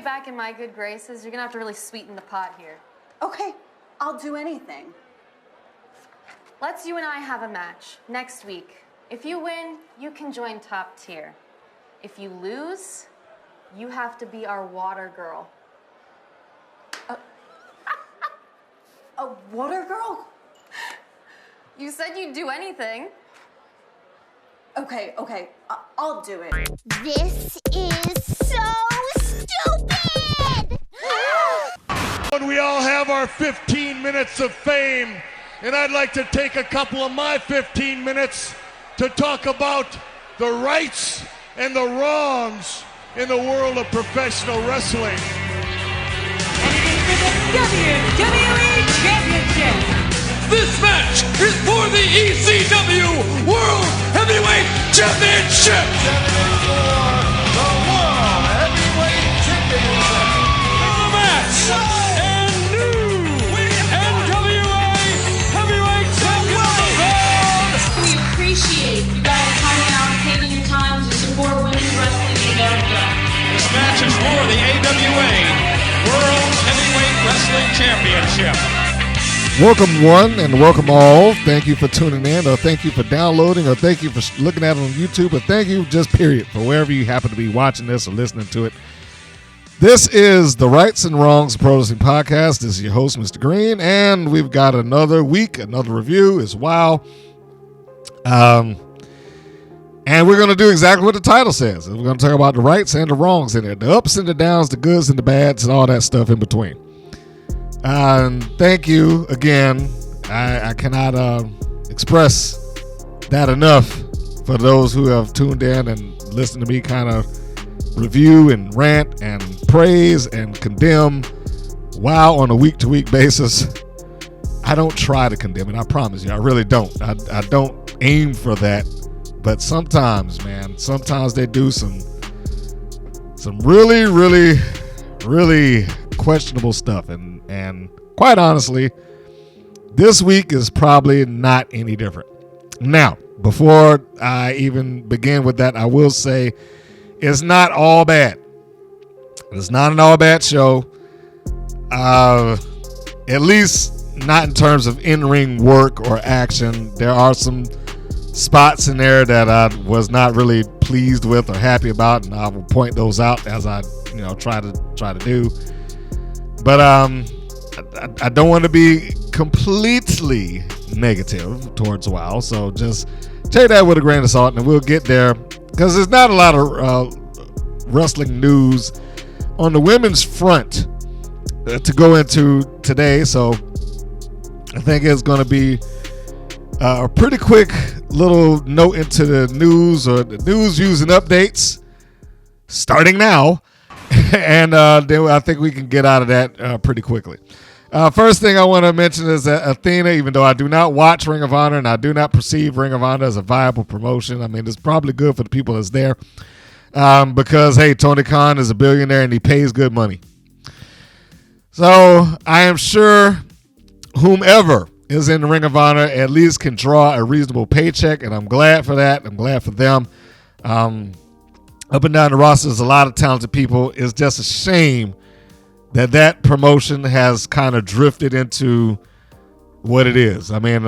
back in my good graces, you're gonna have to really sweeten the pot here. Okay, I'll do anything. Let's you and I have a match next week. If you win, you can join top tier. If you lose, you have to be our water girl. A water girl? You said you'd do anything. Okay, I'll do it. This is so stupid! We all have our 15 minutes of fame, and I'd like to take a couple of my 15 minutes to talk about the rights and the wrongs in the world of professional wrestling. And it is for the WWE Championship. This match is for the ECW World Heavyweight Championship. 784, the World Heavyweight Championship. The match and new NWA Heavyweight Champion. We appreciate you guys coming out and taking your time to support women's wrestling in America. This match is for the AWA World Heavyweight Wrestling Championship. Welcome one and welcome all. Thank you for tuning in, or thank you for downloading, or thank you for looking at it on YouTube, or thank you just period for wherever you happen to be watching this or listening to it. This is the Rights and Wrongs Pro Wrestling Podcast. This is your host, Mr. Green, and we've got another week, another review as well. And we're going to do exactly what the title says. We're going to talk about the rights and the wrongs in it, the ups and the downs, the goods and the bads, and all that stuff in between. Thank you again. I cannot express that enough for those who have tuned in and listened to me kind of review and rant and praise and condemn WoW on a week-to-week basis. I don't try to condemn it. I promise you. I really don't. I don't aim for that. But sometimes, man, sometimes they do some really, really, really questionable stuff. And quite honestly, this week is probably not any different. Now, before I even begin with that, I will say it's not all bad. It's not an all bad show. At least not in terms of in-ring work or action. There are some spots in there that I was not really pleased with or happy about, and I will point those out as I try to do. But I don't want to be completely negative towards WoW, so just take that with a grain of salt, and we'll get there, because there's not a lot of wrestling news on the women's front to go into today, so I think it's going to be a pretty quick little note into the news, or the news, views, and updates starting now. And then I think we can get out of that pretty quickly. First thing I want to mention is that Athena, even though I do not watch Ring of Honor and I do not perceive Ring of Honor as a viable promotion, I mean, it's probably good for the people that's there, because, hey, Tony Khan is a billionaire and he pays good money. So I am sure whomever is in the Ring of Honor at least can draw a reasonable paycheck, and I'm glad for that. I'm glad for them. Up and down the roster, there's a lot of talented people. It's just a shame that promotion has kind of drifted into what it is. I mean,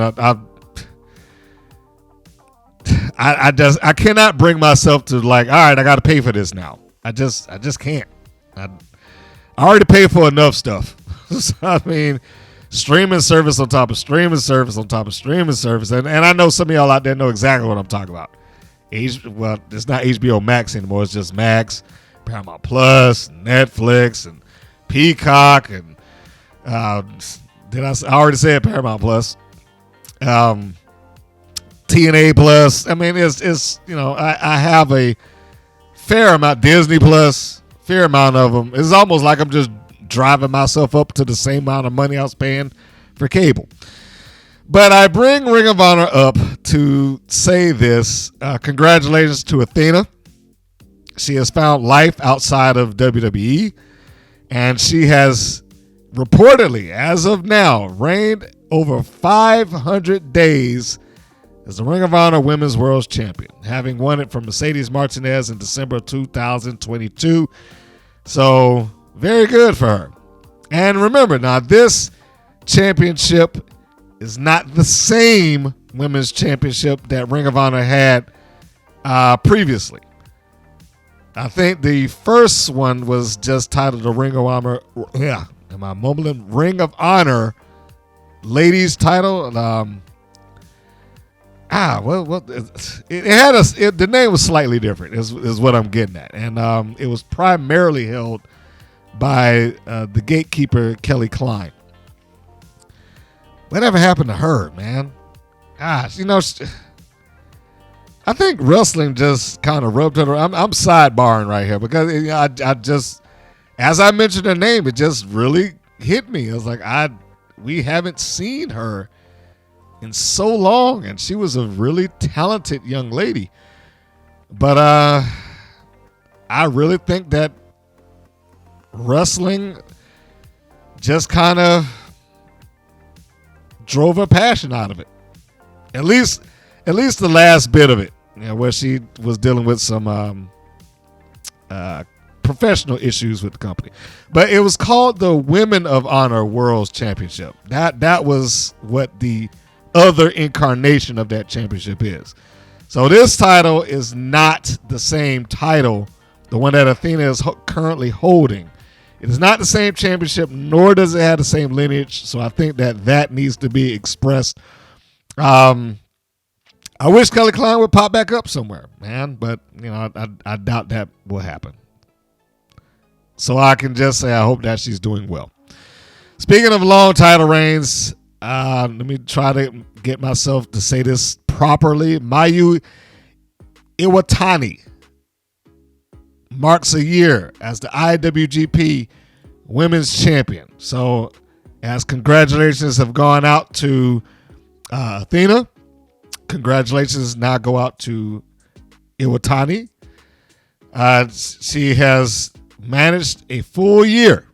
I cannot bring myself to, like, all right, I got to pay for this now. I just can't. I already paid for enough stuff. So, I mean, streaming service on top of streaming service on top of streaming service, and I know some of y'all out there know exactly what I'm talking about. Well, it's not HBO Max anymore. It's just Max, Paramount Plus, Netflix, and Peacock, and I already said Paramount Plus, TNA Plus. I mean, it's I have a fair amount. Disney Plus, fair amount of them. It's almost like I'm just driving myself up to the same amount of money I was paying for cable. But I bring Ring of Honor up to say this. Congratulations to Athena. She has found life outside of WWE, and she has reportedly, as of now, reigned over 500 days as the Ring of Honor Women's World Champion, having won it from Mercedes Martinez in December of 2022. So Very good for her. And remember, now this championship is not the same women's championship that Ring of Honor had previously. I think the first one was just titled the Ring of Honor. Yeah, am I mumbling? Ring of Honor ladies title. It had the name was slightly different. Is what I'm getting at, and it was primarily held by the gatekeeper Kelly Klein. Whatever happened to her, man? Gosh, I think wrestling just kind of rubbed her. I'm sidebarring right here because I just, as I mentioned her name, it just really hit me. I was like, we haven't seen her in so long, and she was a really talented young lady. But I really think that wrestling just kind of drove her passion out of it. At least the last bit of it, where she was dealing with some professional issues with the company. But it was called the Women of Honor World Championship. That was what the other incarnation of that championship is. So this title is not the same title, the one that Athena is currently holding. It is not the same championship, nor does it have the same lineage. So I think that needs to be expressed. I wish Kelly Klein would pop back up somewhere, man, but I doubt that will happen. So I can just say I hope that she's doing well. Speaking of long title reigns, let me try to get myself to say this properly. Mayu Iwatani marks a year as the IWGP Women's Champion. So, as congratulations have gone out to Athena, congratulations now go out to Iwatani. She has managed a full year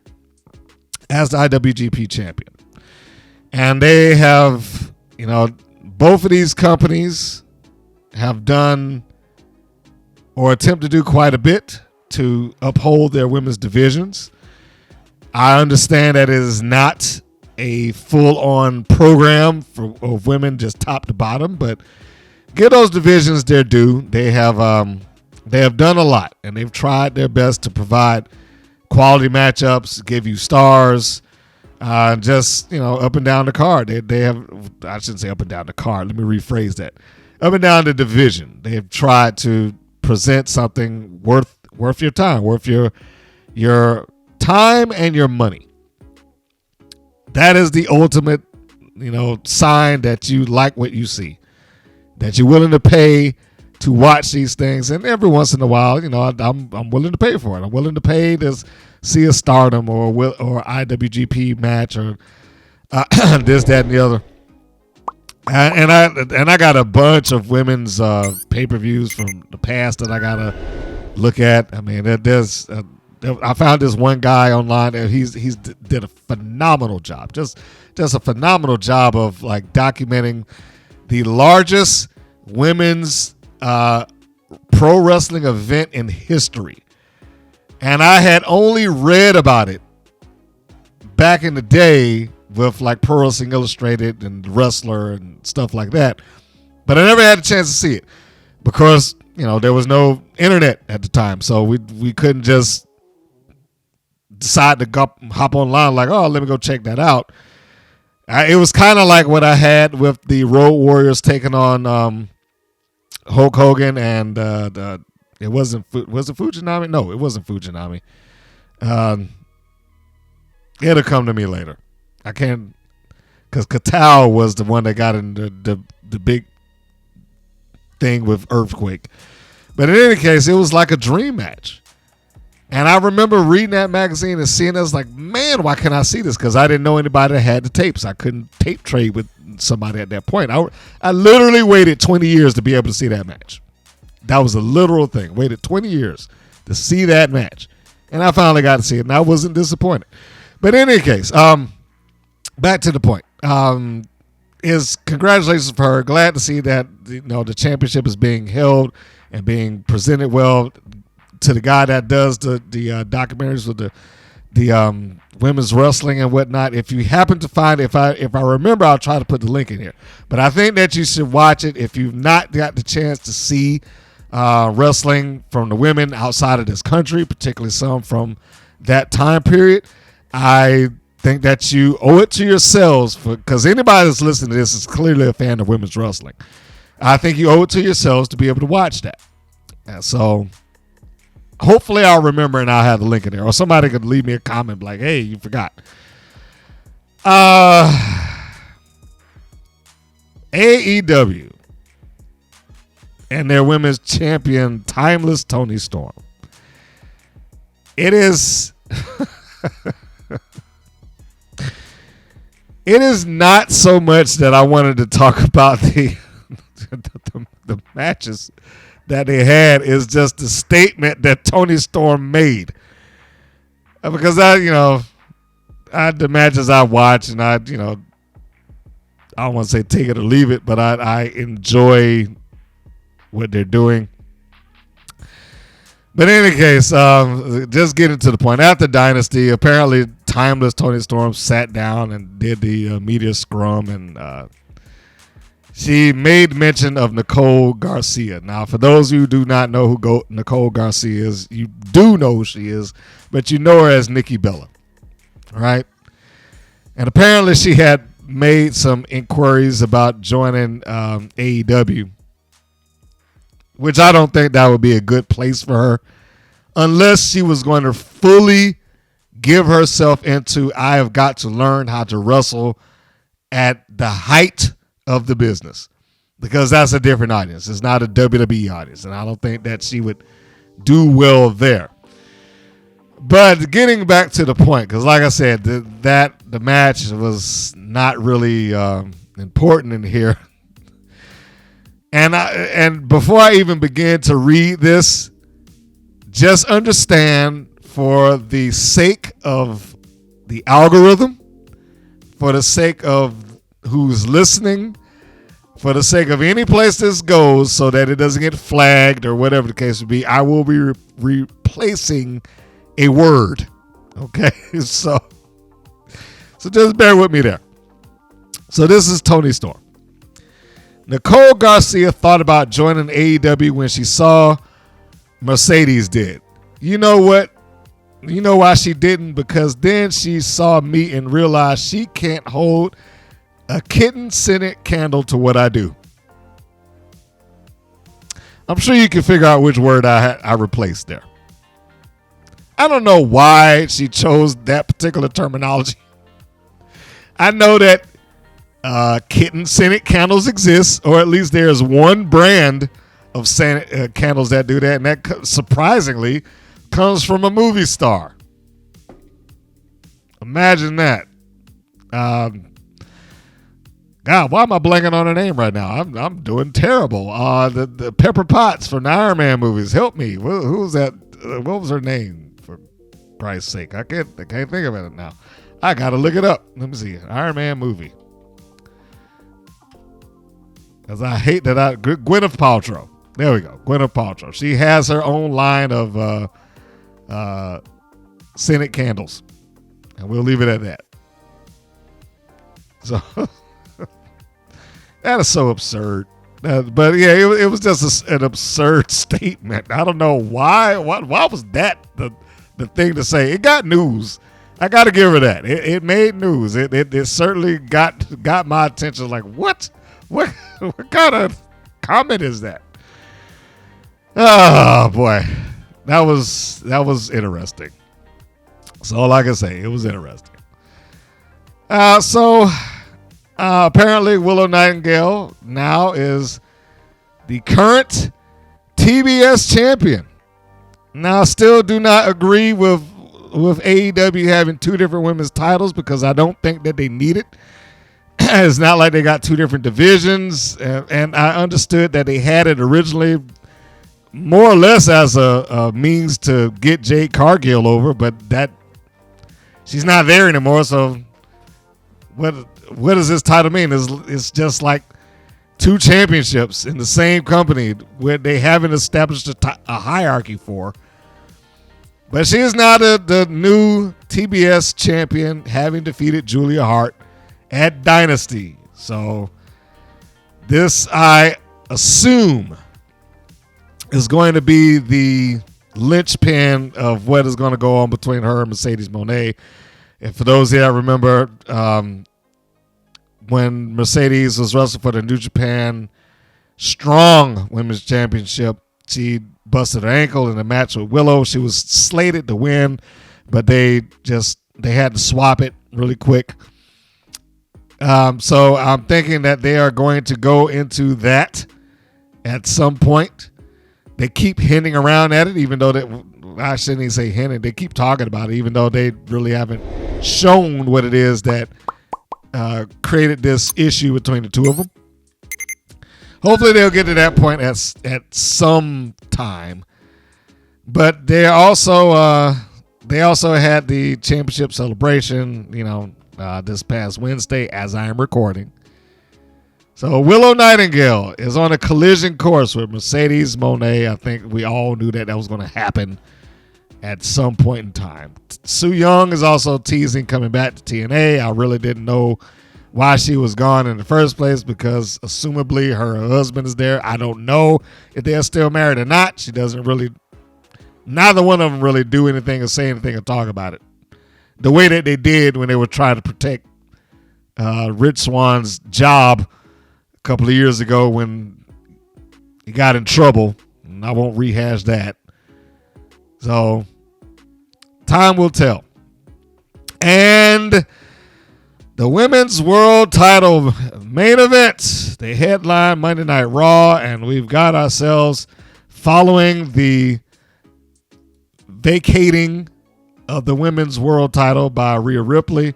as the IWGP Champion. And they have, both of these companies have done or attempt to do quite a bit to uphold their women's divisions. I understand that it is not a full-on program of women just top to bottom, but give those divisions their due. They have done a lot, and they've tried their best to provide quality matchups, give you stars, just up and down the card. They have, I shouldn't say up and down the card. Let me rephrase that. Up and down the division, they have tried to present something worth your time, worth your time and your money. That is the ultimate, sign that you like what you see, that you're willing to pay to watch these things. And every once in a while, I'm willing to pay for it. I'm willing to pay to see a Stardom or IWGP match or this, that, and the other. And I got a bunch of women's pay-per-views from the past that I gotta look at. I mean, I found this one guy online, and he's did a phenomenal job, just a phenomenal job of like documenting the largest women's pro wrestling event in history. And I had only read about it back in the day with like Pro Wrestling Illustrated and Wrestler and stuff like that, but I never had a chance to see it because there was no internet at the time, so we couldn't just decide to hop online like, oh, let me go check that out. It was kind of like what I had with the Road Warriors taking on Hulk Hogan and was it Fujinami? No, it wasn't Fujinami. It'll come to me later. I can't, because Katal was the one that got in the big thing with Earthquake. But in any case, it was like a dream match. And I remember reading that magazine and seeing it. I was like, man, why can't I see this? Because I didn't know anybody that had the tapes. I couldn't tape trade with somebody at that point. I literally waited 20 years to be able to see that match. That was a literal thing. Waited 20 years to see that match. And I finally got to see it, and I wasn't disappointed. But in any case, back to the point. Is congratulations for her. Glad to see that the championship is being held and being presented well to the guy that does the documentaries with women's wrestling and whatnot. If you happen to find it, if I remember, I'll try to put the link in here. But I think that you should watch it if you've not got the chance to see wrestling from the women outside of this country, particularly some from that time period. I think that you owe it to yourselves, because anybody that's listening to this is clearly a fan of women's wrestling. I think you owe it to yourselves to be able to watch that. And so hopefully I'll remember and I'll have the link in there. Or somebody could leave me a comment like, hey, you forgot. AEW and their women's champion, Timeless Toni Storm. It is... It is not so much that I wanted to talk about the matches that they had. Is just the statement that Toni Storm made. Because the matches I watch, and I don't want to say take it or leave it, but I enjoy what they're doing. But in any case, just getting to the point. After Dynasty, apparently Timeless Toni Storm sat down and did the media scrum, and she made mention of Nicole Garcia. Now, for those of you who do not know who Nicole Garcia is, you do know who she is, but you know her as Nikki Bella, right? And apparently she had made some inquiries about joining AEW, which I don't think that would be a good place for her unless she was going to fully give herself into, I have got to learn how to wrestle at the height of the business, because that's a different audience. It's not a WWE audience, and I don't think that she would do well there. But getting back to the point, because like I said, the match was not really important in here. And before I even begin to read this, just understand, for the sake of the algorithm, for the sake of who's listening, for the sake of any place this goes, so that it doesn't get flagged or whatever the case would be, I will be replacing a word. Okay, so just bear with me there. So this is Toni Storm. Nicole Garcia thought about joining AEW when she saw Mercedes did. You know what? You know why she didn't? Because then she saw me and realized she can't hold a kitten-scented candle to what I do. I'm sure you can figure out which word I replaced there. I don't know why she chose that particular terminology. I know that kitten-scented candles exist, or at least there's one brand of candles that do that, and that surprisingly comes from a movie star. Imagine that. God, why am I blanking on her name right now? I'm doing terrible. The Pepper Potts from the Iron Man movies. Help me. Who was that? What was her name? For Christ's sake, I can't think of it now. I gotta look it up. Let me see. Iron Man movie. Because I hate that Gwyneth Paltrow. There we go. Gwyneth Paltrow. She has her own line of scented candles. And we'll leave it at that. So, that is so absurd. But yeah, it was just an absurd statement. I don't know why. Why was that the thing to say? It got news. I got to give her that. It made news. It certainly got my attention. Like, what kind of comment is that? Oh boy, that was interesting. So all I can say, it was interesting. So apparently Willow Nightingale now is the current TBS champion. Now, I still do not agree with AEW having two different women's titles, because I don't think that they need it. It's not like they got two different divisions, and I understood that they had it originally more or less as a means to get Jade Cargill over, but that she's not there anymore. So what does this title mean? It's just like two championships in the same company where they haven't established a hierarchy for. But she is now the new TBS champion, having defeated Julia Hart at Dynasty. So this, I assume, is going to be the linchpin of what is going to go on between her and Mercedes Moné. And for those that remember, when Mercedes was wrestling for the New Japan Strong Women's Championship, she busted her ankle in a match with Willow. She was slated to win, but they had to swap it really quick. So I'm thinking that they are going to go into that at some point. They keep hinting around at it, even though I shouldn't even say hinting. They keep talking about it, even though they really haven't shown what it is that created this issue between the two of them. Hopefully they'll get to that point at some time. But they also had the championship celebration, this past Wednesday as I am recording. So Willow Nightingale is on a collision course with Mercedes Moné. I think we all knew that was going to happen at some point in time. Su Yung is also teasing coming back to TNA. I really didn't know why she was gone in the first place, because assumably her husband is there. I don't know if they're still married or not. She doesn't really, neither one of them really do anything or say anything or talk about it the way that they did when they were trying to protect Rich Swann's job a couple of years ago when he got in trouble. And I won't rehash that. So time will tell. And the Women's World Title main event, they headline Monday Night Raw, and we've got ourselves, following the vacating of the Women's World Title by Rhea Ripley.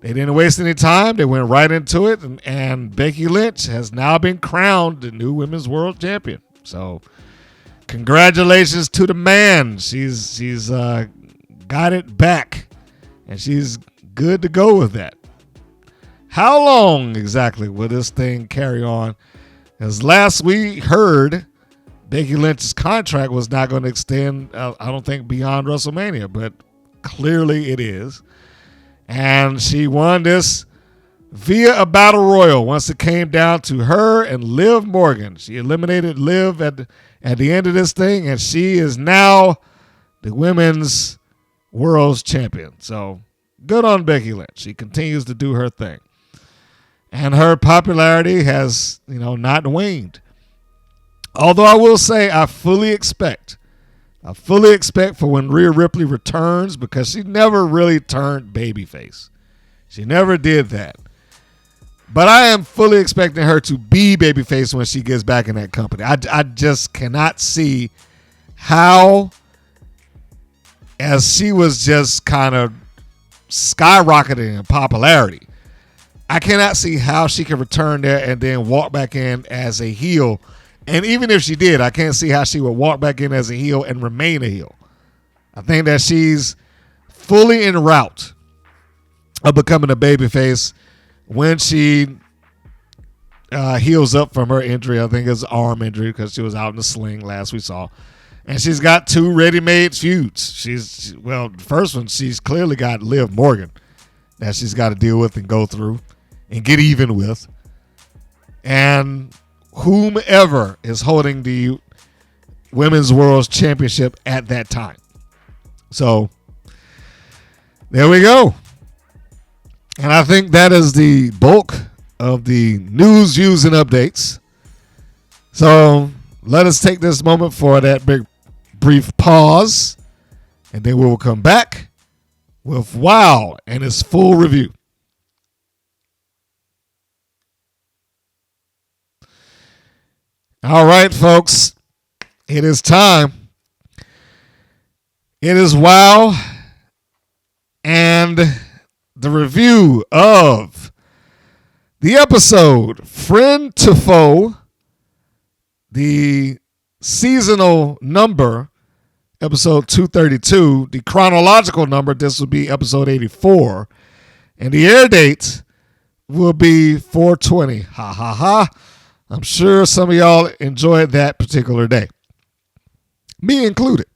They didn't waste any time. They went right into it, and Becky Lynch has now been crowned the new Women's World Champion. So congratulations to the man. She's got it back, and she's good to go with that. How long exactly will this thing carry on? As last we heard, Becky Lynch's contract was not going to extend, I don't think, beyond WrestleMania, but clearly it is. And she won this via a battle royal once it came down to her and Liv Morgan. She eliminated Liv at the end of this thing, and she is now the Women's World Champion. So good on Becky Lynch. She continues to do her thing. And her popularity has, not waned. Although I will say I fully expect for when Rhea Ripley returns, because she never really turned babyface. She never did that. But I am fully expecting her to be babyface when she gets back in that company. I just cannot see how, as she was just kind of skyrocketing in popularity, I cannot see how she can return there and then walk back in as a heel. And even if she did, I can't see how she would walk back in as a heel and remain a heel. I think that she's fully en route of becoming a babyface when she heals up from her injury. I think it's an arm injury because she was out in the sling last we saw. And she's got two ready-made feuds. The first one, she's clearly got Liv Morgan that she's got to deal with and go through and get even with. And whomever is holding the Women's World Championship at that time. So there we go. And I think that is the bulk of the news, views, and updates. So let us take this moment for that big brief pause, and then we will come back with WOW and its full review. All right, folks, it is time. It is WOW and the review of the episode Friend to Foe, the seasonal number, episode 232. The chronological number, this will be episode 84. And the air date will be 4/20. Ha ha ha. I'm sure some of y'all enjoyed that particular day, me included.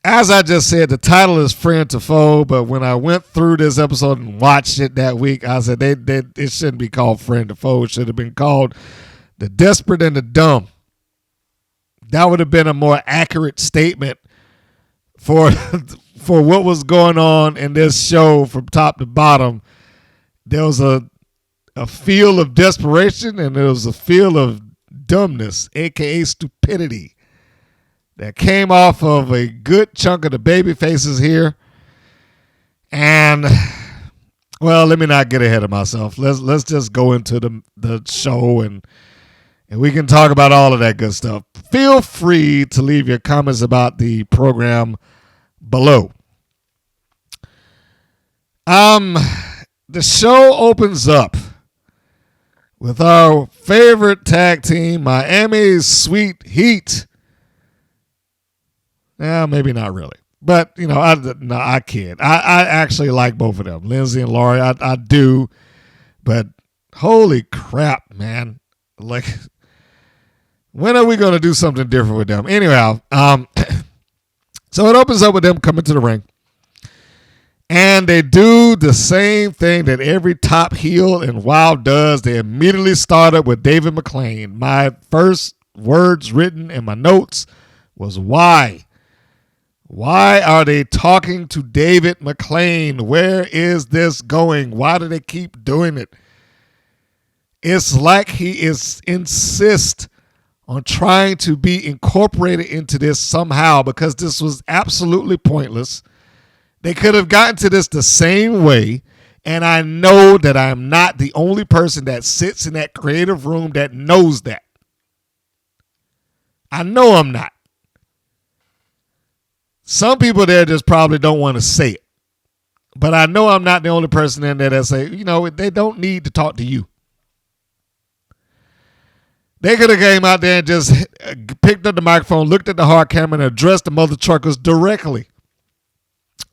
As I just said, the title is Friend to Foe, but when I went through this episode and watched it that week, I said it shouldn't be called Friend to Foe. It should have been called The Desperate and the Dumb. That would have been a more accurate statement for what was going on in this show from top to bottom. There was a feel of desperation and there was a feel of dumbness, aka stupidity, that came off of a good chunk of the babyfaces here. And, well, let me not get ahead of myself. Let's just go into the show and we can talk about all of that good stuff. Feel free to leave your comments about the program below. The show opens up with our favorite tag team, Miami's Sweet Heat. Yeah, maybe not really. But, I kid. I actually like both of them, Lindsay and Laurie. I do. But holy crap, man. Like, when are we going to do something different with them? Anyhow, so it opens up with them coming to the ring. And they do the same thing that every top heel in WoW does. They immediately start up with David McLane. My first words written in my notes was why? Why are they talking to David McLane? Where is this going? Why do they keep doing it? It's like he insists on trying to be incorporated into this somehow, because this was absolutely pointless. They could have gotten to this the same way, and I know that I'm not the only person that sits in that creative room that knows that. I know I'm not. Some people there just probably don't want to say it. But I know I'm not the only person in there that say, they don't need to talk to you. They could have came out there and just picked up the microphone, looked at the hard camera, and addressed the mother truckers directly.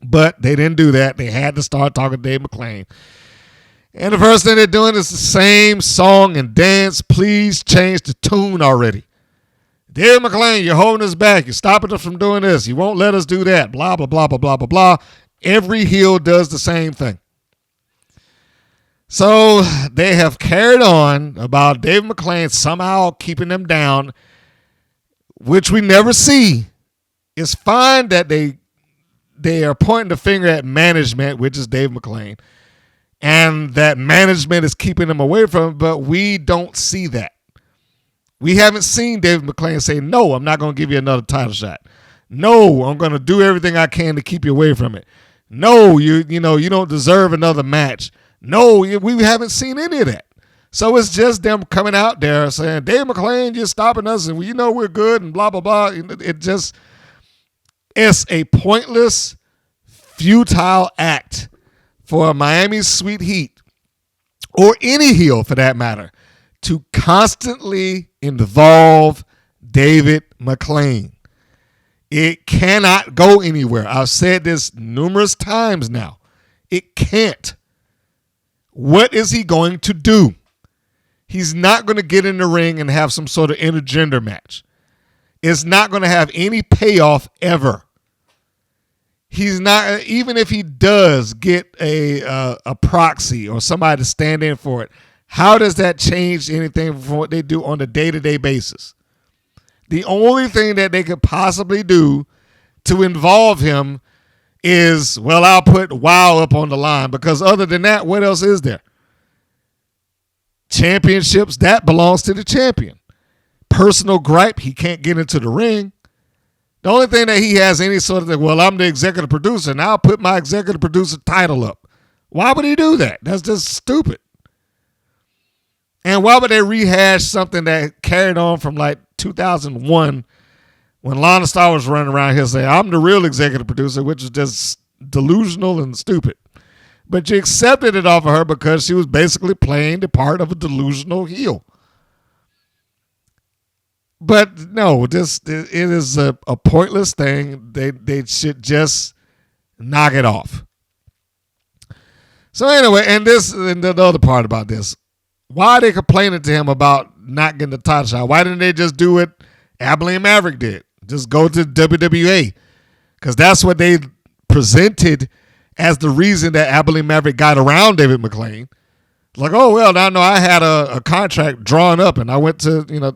But they didn't do that. They had to start talking to Dave McLane. And the first thing they're doing is the same song and dance. Please change the tune already. Dave McLane, you're holding us back. You're stopping us from doing this. You won't let us do that. Blah, blah, blah, blah, blah, blah, blah. Every heel does the same thing. So they have carried on about Dave McLane somehow keeping them down, which we never see. It's fine that they are pointing the finger at management, which is Dave McLane, and that management is keeping them away from it, but we don't see that. We haven't seen Dave McLane say, no, I'm not going to give you another title shot. No, I'm going to do everything I can to keep you away from it. No, you don't deserve another match. No, we haven't seen any of that. So it's just them coming out there saying, Dave McLane, you're stopping us, and we're good, and blah, blah, blah. It's a pointless, futile act for Miami's Sweet Heat, or any heel for that matter, to constantly involve David McLane. It cannot go anywhere. I've said this numerous times now. It can't. What is he going to do? He's not going to get in the ring and have some sort of intergender match. It's not going to have any payoff ever. He's not, even if he does get a proxy or somebody to stand in for it, how does that change anything from what they do on a day-to-day basis? The only thing that they could possibly do to involve him is, well, I'll put WoW up on the line, because other than that, what else is there? Championships, that belongs to the champion. Personal gripe, he can't get into the ring. The only thing that he has any sort of thing, well, I'm the executive producer, and I'll put my executive producer title up. Why would he do that? That's just stupid. And why would they rehash something that carried on from like 2001 when Lana Star was running around here saying, I'm the real executive producer, which is just delusional and stupid. But you accepted it off of her because she was basically playing the part of a delusional heel. But no, it is a pointless thing. They should just knock it off. So anyway, and the other part about this, why are they complaining to him about not getting the title shot? Why didn't they just do it? Abilene Maverick did. Just go to WWA. Because that's what they presented as the reason that Abilene Maverick got around David McLane. Like, oh, well, now no, I had a contract drawn up, and I went to,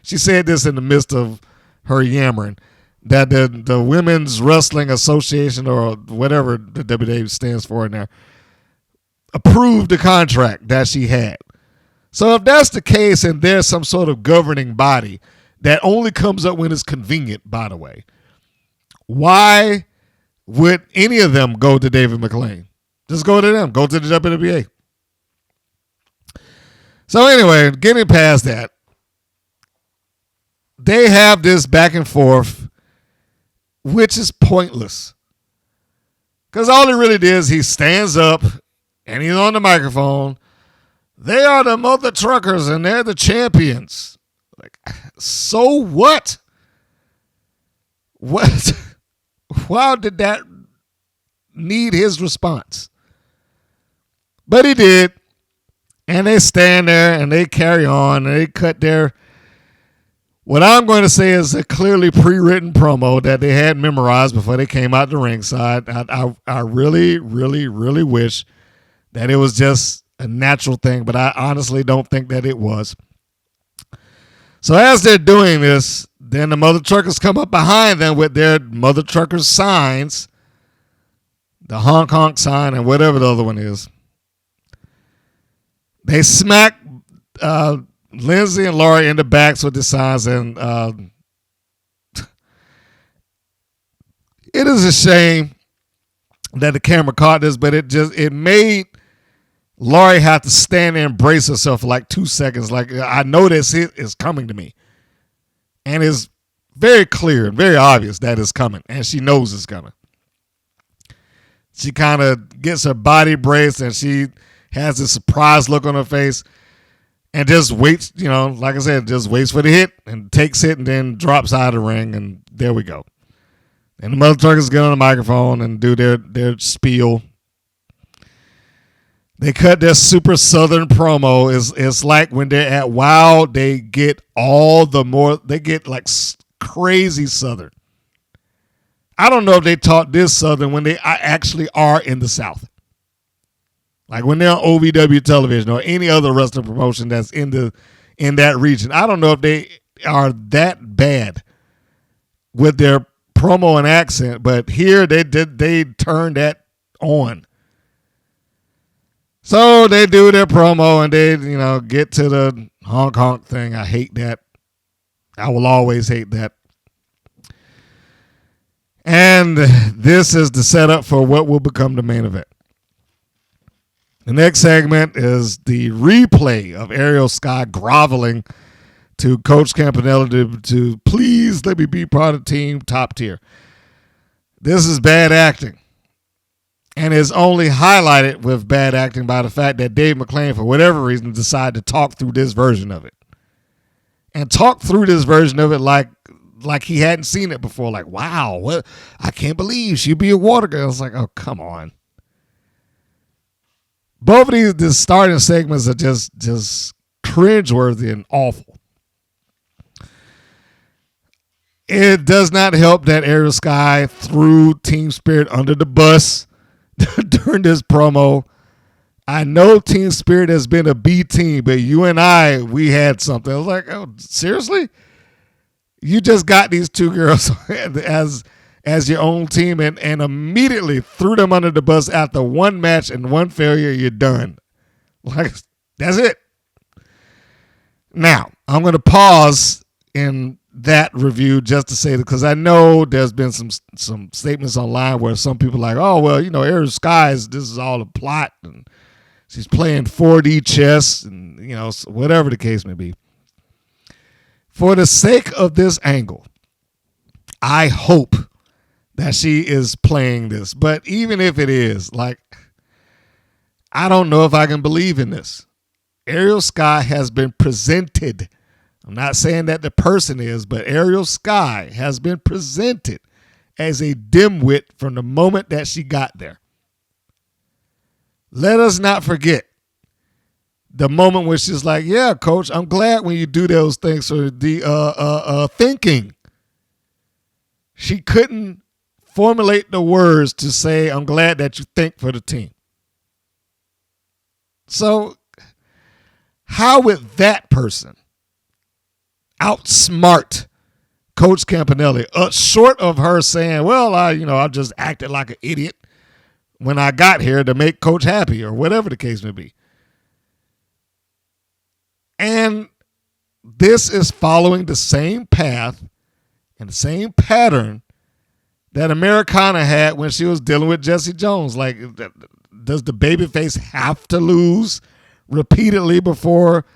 she said this in the midst of her yammering, that the Women's Wrestling Association, or whatever the WWA stands for in there, approved the contract that she had. So if that's the case, and there's some sort of governing body that only comes up when it's convenient, by the way, why would any of them go to David McLane? Just go to them. Go to the WWA. So anyway, getting past that, they have this back and forth, which is pointless. Because all he really did is he stands up and he's on the microphone. They are the mother truckers and they're the champions. Like, so what? What? Why did that need his response? But he did. And they stand there and they carry on and they cut their, what I'm going to say is a clearly pre-written promo that they had memorized before they came out the ringside. I really, really, really wish that it was just a natural thing, but I honestly don't think that it was. So as they're doing this, then the mother truckers come up behind them with their mother truckers signs, the honk honk sign and whatever the other one is. They smack Lindsay and Laurie in the backs with the signs, and it is a shame that the camera caught this, but it made Laurie have to stand there and brace herself for like 2 seconds. Like, I know this hit is coming to me. And it's very clear and very obvious that it's coming. And she knows it's coming. She kind of gets her body braced and she has this surprised look on her face and just waits, like I said, just waits for the hit and takes it and then drops out of the ring. And there we go. And the mother truckers get on the microphone and do their spiel. They cut their super southern promo. It's like when they're at WOW, they get like crazy southern. I don't know if they taught this southern when they actually are in the South. Like when they're on OVW television or any other wrestling promotion that's in that region. I don't know if they are that bad with their promo and accent, but here they turned that on. So they do their promo and they, get to the honk honk thing. I hate that. I will always hate that. And this is the setup for what will become the main event. The next segment is the replay of Ariel Sky groveling to Coach Campanelli to please let me be part of the team top tier. This is bad acting. And is only highlighted with bad acting by the fact that Dave McLane, for whatever reason, decided to talk through this version of it. And talk through this version of it like he hadn't seen it before. Like, wow, what? I can't believe she'd be a water girl. It's like, oh, come on. Both of these starting segments are just cringeworthy and awful. It does not help that Ariel Sky threw Team Spirit under the bus during this promo. I know Team Spirit has been a B team, but you and we had something. I was like, oh, seriously? You just got these two girls as your own team and immediately threw them under the bus after one match and one failure, you're done. Like, that's it. Now, I'm going to pause in that review just to say that, because I know there's been some statements online where some people are like, oh, well, Ariel Sky, this is all a plot and she's playing 4D chess and, whatever the case may be. For the sake of this angle, I hope that she is playing this. But even if it is, I don't know if I can believe in this. Ariel Sky has been presented. I'm not saying that the person is, but Ariel Sky has been presented as a dimwit from the moment that she got there. Let us not forget the moment when she's like, yeah, coach, I'm glad when you do those things for the thinking. she couldn't formulate the words to say, I'm glad that you think for the team. So how would that person outsmart Coach Campanelli, short of her saying, well, I just acted like an idiot when I got here to make Coach happy, or whatever the case may be. And this is following the same path and the same pattern that Americana had when she was dealing with Jessie Jones. Like, does the babyface have to lose repeatedly before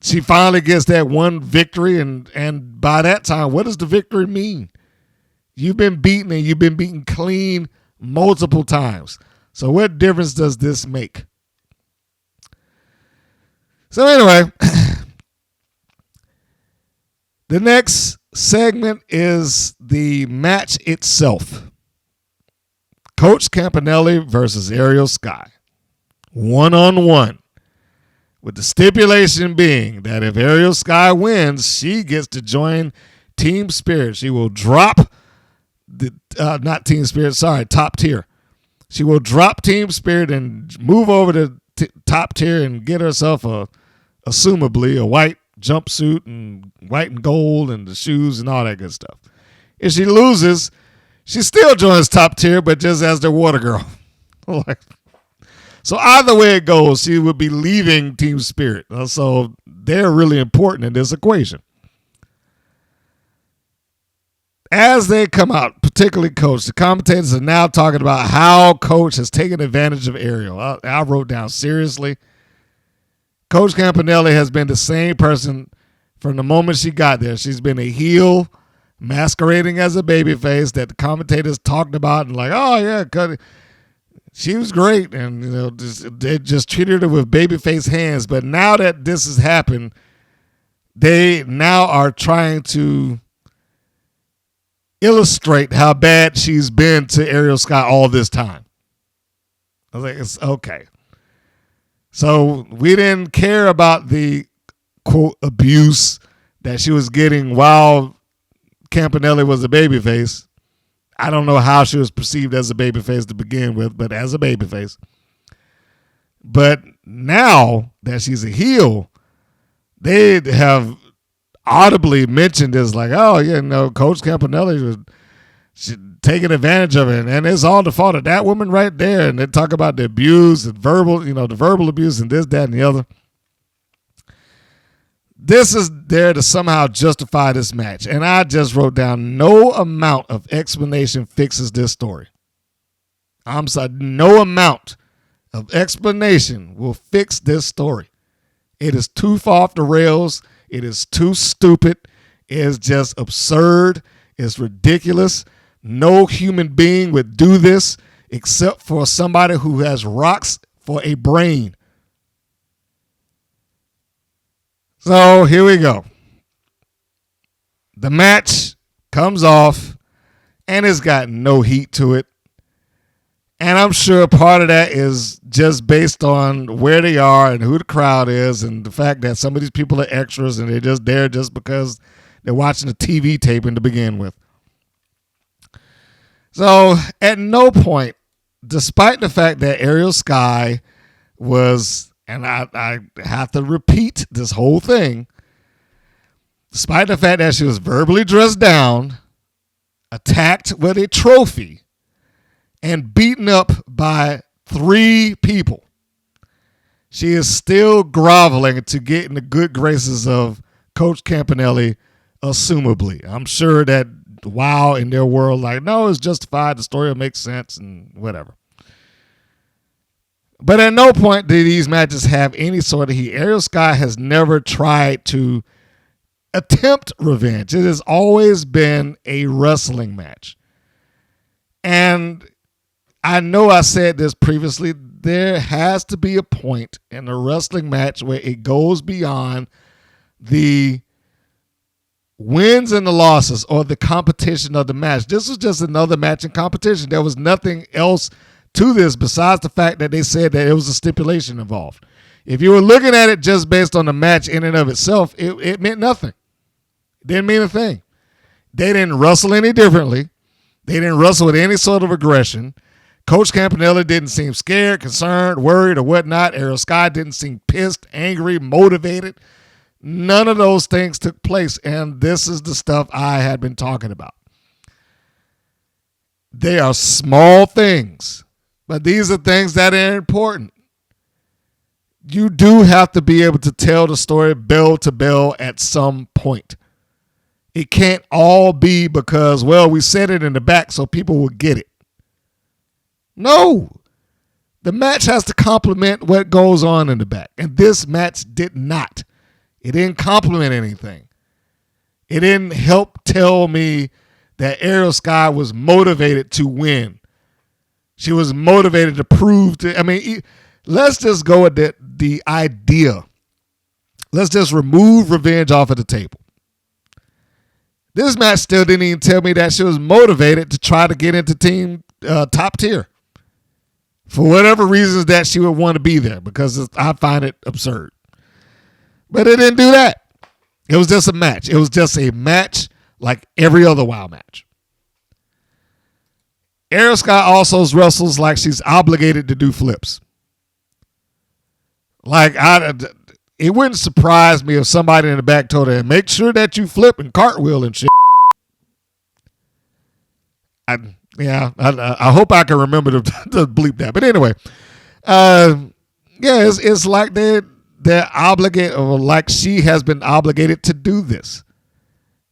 she finally gets that one victory? And by that time, what does the victory mean? You've been beaten, and you've been beaten clean multiple times. So what difference does this make? So anyway, the next segment is the match itself. Coach Campanelli versus Ariel Sky. 1-on-1. With the stipulation being that if Ariel Sky wins, she gets to join Team Spirit. She will drop Top Tier. She will drop Team Spirit and move over to Top Tier and get herself assumably a white jumpsuit and white and gold and the shoes and all that good stuff. If she loses, she still joins Top Tier, but just as their water girl. So either way it goes, she would be leaving Team Spirit. So they're really important in this equation. As they come out, particularly Coach, the commentators are now talking about how Coach has taken advantage of Ariel. I wrote down, seriously. Coach Campanelli has been the same person from the moment she got there. She's been a heel masquerading as a babyface that the commentators talked about and like, oh yeah, she was great, and they just treated her with babyface hands. But now that this has happened, they now are trying to illustrate how bad she's been to Ariel Sky all this time. I was like, it's okay. So we didn't care about the quote abuse that she was getting while Campanelli was a babyface. I don't know how she was perceived as a babyface to begin with, but as a babyface. But now that she's a heel, they have audibly mentioned this, like, oh, Coach Campanelli was taking advantage of it, and it's all the fault of that woman right there. And they talk about the abuse and the verbal abuse and this, that, and the other. This is there to somehow justify this match. And I just wrote down, no amount of explanation fixes this story. I'm sorry, no amount of explanation will fix this story. It is too far off the rails. It is too stupid. It is just absurd. It's ridiculous. No human being would do this except for somebody who has rocks for a brain. So here we go. The match comes off, and it's got no heat to it. And I'm sure part of that is just based on where they are and who the crowd is, and the fact that some of these people are extras and they're just there just because they're watching a TV taping to begin with. So at no point, despite the fact that Ariel Sky was, and I have to repeat this whole thing, despite the fact that she was verbally dressed down, attacked with a trophy, and beaten up by 3 people, she is still groveling to get in the good graces of Coach Campanelli, assumably. I'm sure that wow, in their world, like, no, it's justified, the story will make sense, and whatever. But at no point did these matches have any sort of heat. Ariel Sky has never tried to attempt revenge. It has always been a wrestling match. And I know I said this previously, there has to be a point in a wrestling match where it goes beyond the wins and the losses or the competition of the match. This was just another match in competition. There was nothing else to this besides the fact that they said that it was a stipulation involved. If you were looking at it just based on the match in and of itself, it meant nothing. It didn't mean a thing. They didn't wrestle any differently. They didn't wrestle with any sort of aggression. Coach Campanelli didn't seem scared, concerned, worried, or whatnot. Ariel Sky didn't seem pissed, angry, motivated. None of those things took place, and this is the stuff I had been talking about. They are small things, but these are things that are important. You do have to be able to tell the story bell to bell at some point. It can't all be because, well, we said it in the back so people will get it. No. The match has to complement what goes on in the back, and this match did not. It didn't complement anything. It didn't help tell me that Ariel Sky was motivated to win. She was motivated to prove to, let's just go with the idea. Let's just remove revenge off of the table. This match still didn't even tell me that she was motivated to try to get into team top tier. For whatever reasons that she would want to be there, because I find it absurd. But it didn't do that. It was just a match. It was just a match like every other WoW match. Ariel Sky also wrestles like she's obligated to do flips. Like, it wouldn't surprise me if somebody in the back told her, make sure that you flip and cartwheel and shit. I hope I can remember to bleep that. But anyway, it's like they're obligated, or like she has been obligated to do this.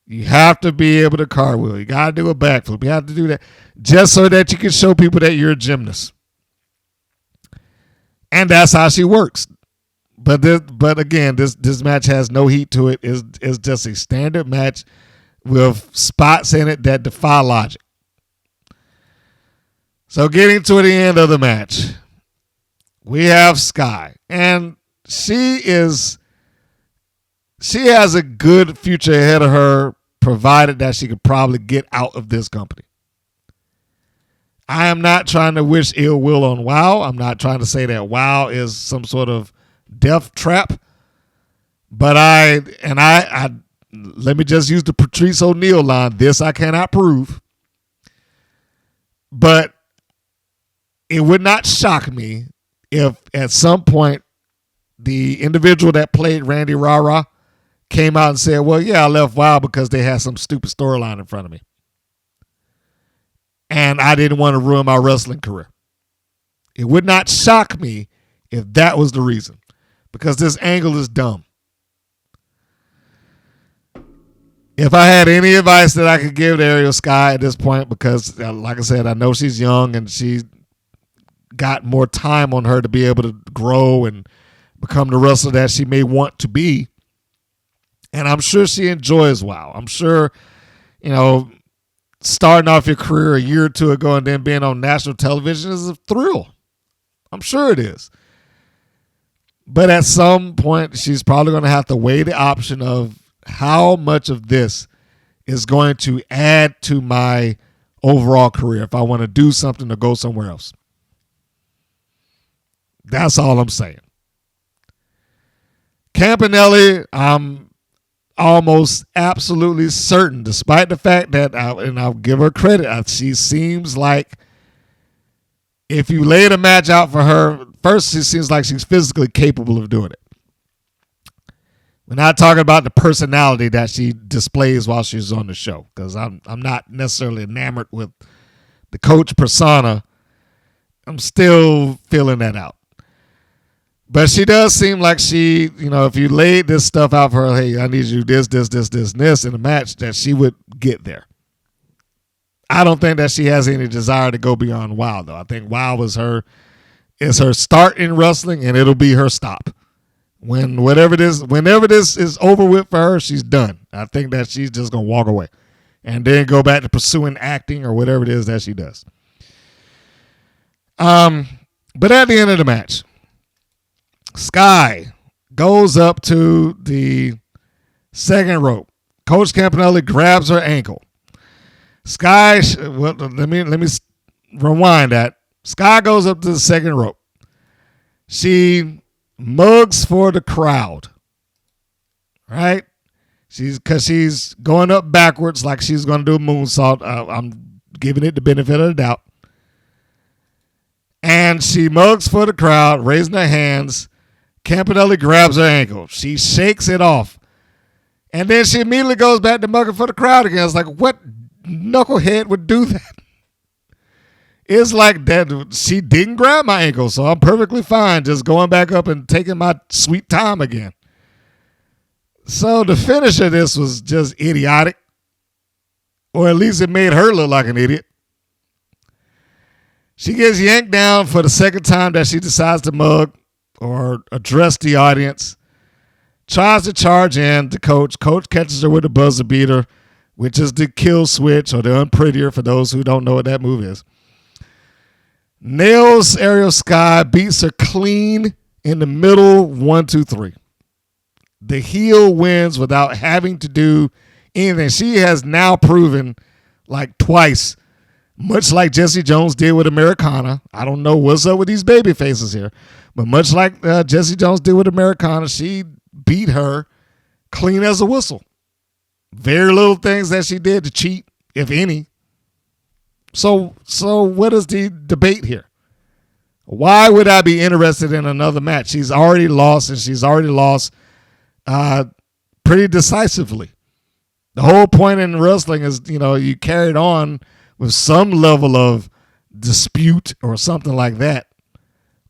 You have to be able to cartwheel. You got to do a backflip. You have to do that just so that you can show people that you're a gymnast. And that's how she works. But again, this match has no heat to it. It's just a standard match with spots in it that defy logic. So getting to the end of the match, we have Sky, and she has a good future ahead of her, provided that she could probably get out of this company. I am not trying to wish ill will on WoW. I'm not trying to say that WoW is some sort of death trap. But let me just use the Patrice O'Neal line. This I cannot prove. But it would not shock me if at some point the individual that played Randy Rara came out and said, well, yeah, I left WoW because they had some stupid storyline in front of me. And I didn't want to ruin my wrestling career. It would not shock me if that was the reason, because this angle is dumb. If I had any advice that I could give to Ariel Sky at this point, because like I said, I know she's young and she got more time on her to be able to grow and become the wrestler that she may want to be. And I'm sure she enjoys WoW. I'm sure, starting off your career a year or two ago and then being on national television is a thrill. I'm sure it is. But at some point, she's probably going to have to weigh the option of how much of this is going to add to my overall career if I want to do something to go somewhere else. That's all I'm saying. Campanelli, I'm almost absolutely certain, despite the fact that, and I'll give her credit, she seems like if you lay the match out for her, first, she seems like she's physically capable of doing it. We're not talking about the personality that she displays while she's on the show, because I'm not necessarily enamored with the coach persona. I'm still feeling that out. But she does seem like she, if you laid this stuff out for her, hey, I need you this in the match, that she would get there. I don't think that she has any desire to go beyond WoW, though. I think WoW is her start in wrestling, and it'll be her stop. Whenever this is over with for her, she's done. I think that she's just going to walk away and then go back to pursuing acting or whatever it is that she does. But at the end of the match, Sky goes up to the second rope. Coach Campanelli grabs her ankle. Sky, let me rewind that. Sky goes up to the second rope. She mugs for the crowd, right? She's going up backwards like she's going to do a moonsault. I'm giving it the benefit of the doubt. And she mugs for the crowd, raising her hands. Campanelli grabs her ankle. She shakes it off. And then she immediately goes back to mugging for the crowd again. It's like, what knucklehead would do that? It's like that she didn't grab my ankle, so I'm perfectly fine just going back up and taking my sweet time again. So the finish of this was just idiotic. Or at least it made her look like an idiot. She gets yanked down for the second time that she decides to mug or address the audience. Tries to charge in to Coach. Coach catches her with a buzzer beater, which is the kill switch or the unprettier for those who don't know what that move is. Nails Ariel Sky, beats her clean in the middle, 1, 2, 3. The heel wins without having to do anything. She has now proven like twice, much like Jessie Jones did with Americana. I don't know what's up with these baby faces here, but much like Jessie Jones did with Americana, she beat her clean as a whistle. Very little things that she did to cheat, if any. So what is the debate here? Why would I be interested in another match? She's already lost, and she's already lost pretty decisively. The whole point in wrestling is, you carried on with some level of dispute or something like that.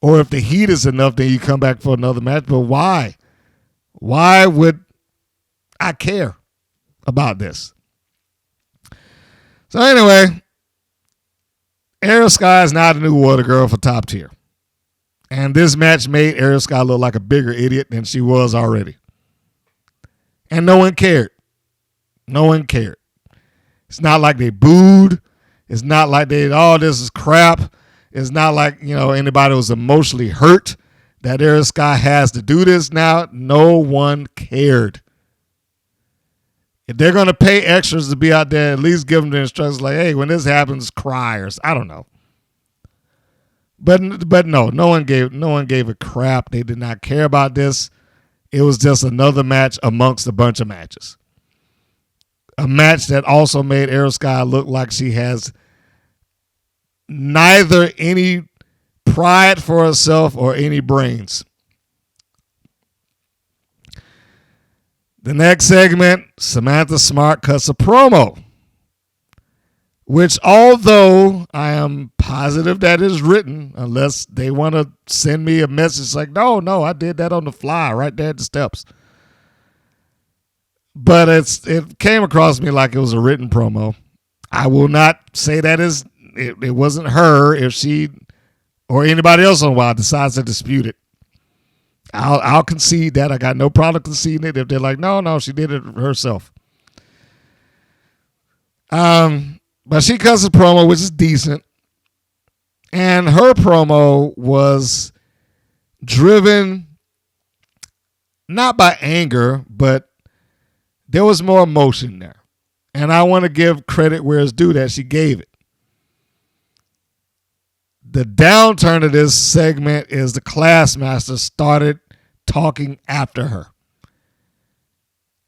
Or if the heat is enough, then you come back for another match. But why? Why would I care about this? So anyway, Ariel Sky is now the new water girl for Top Tier. And this match made Ariel Sky look like a bigger idiot than she was already. And no one cared. No one cared. It's not like they booed. It's not like this is crap. It's not like, anybody was emotionally hurt that Ariel Sky has to do this now. No one cared. If they're going to pay extras to be out there, at least give them the instructions like, hey, when this happens, cry or I don't know. But no one gave a crap. They did not care about this. It was just another match amongst a bunch of matches. A match that also made Ariel Sky look like she has neither any pride for herself or any brains. The next segment, Samantha Smart cuts a promo, which although I am positive that is written, unless they want to send me a message like, no, I did that on the fly right there at the steps. But it came across me like it was a written promo. I will not say that it wasn't her if she or anybody else on Wild decides to dispute it. I'll concede that. I got no problem conceding it if they're like, no, she did it herself. But she cuts a promo, which is decent. And her promo was driven not by anger, but there was more emotion there. And I want to give credit where it's due that she gave it. The downturn of this segment is the Classmaster started talking after her.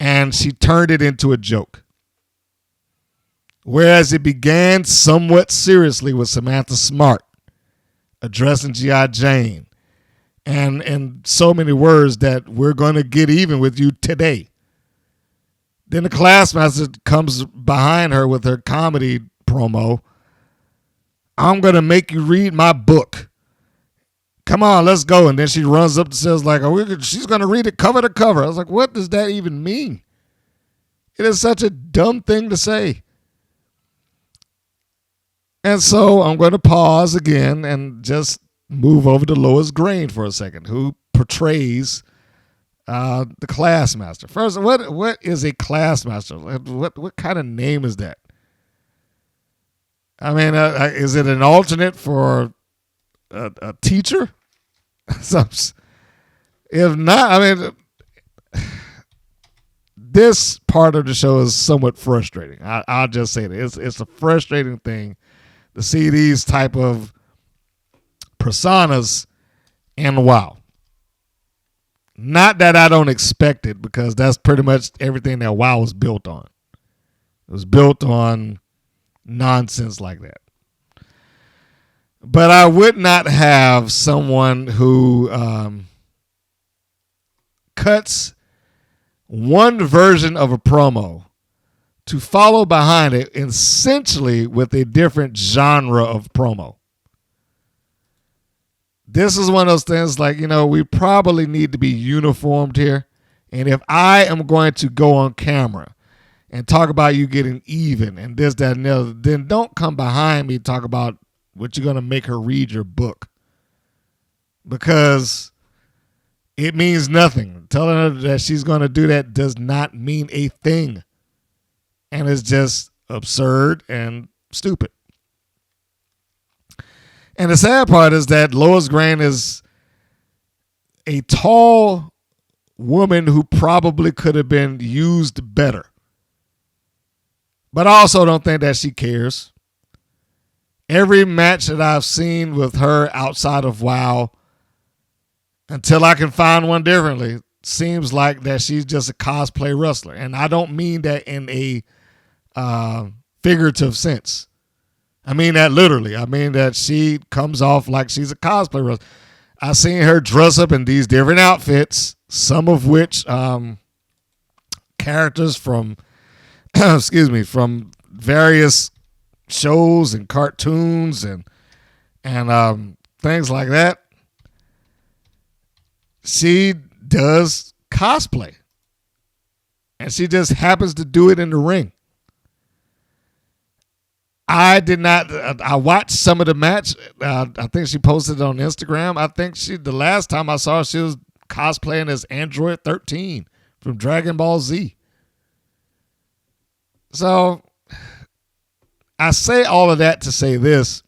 And she turned it into a joke. Whereas it began somewhat seriously with Samantha Smart addressing G.I.Jane and so many words that we're going to get even with you today. Then the Classmaster comes behind her with her comedy promo. I'm going to make you read my book. Come on, let's go. And then she runs up and says, like, she's going to read it cover to cover. I was like, what does that even mean? It is such a dumb thing to say. And so I'm going to pause again and just move over to Lois Grain for a second, who portrays the Classmaster. First, what is a Classmaster? What kind of name is that? I mean, is it an alternate for a teacher? If not, I mean, this part of the show is somewhat frustrating. I'll just say that. It's a frustrating thing to see these type of personas in WoW. Not that I don't expect it, because that's pretty much everything that WoW was built on. It was built on nonsense like that. But I would not have someone who cuts one version of a promo to follow behind it essentially with a different genre of promo. This is one of those things like, we probably need to be uniformed here. And if I am going to go on camera and talk about you getting even and this, that, and the other, then don't come behind me and talk about what you're going to make her read your book. Because it means nothing. Telling her that she's going to do that does not mean a thing. And it's just absurd and stupid. And the sad part is that Lois Grant is a tall woman who probably could have been used better. But I also don't think that she cares. Every match that I've seen with her outside of WoW, until I can find one differently, seems like that she's just a cosplay wrestler. And I don't mean that in a figurative sense. I mean that literally. I mean that she comes off like she's a cosplay wrestler. I've seen her dress up in these different outfits, some of which characters from from various shows and cartoons and things like that. She does cosplay, and she just happens to do it in the ring. I did not. I watched some of the match. I think she posted it on Instagram. I think the last time I saw her, she was cosplaying as Android 13 from Dragon Ball Z. So I say all of that to say this.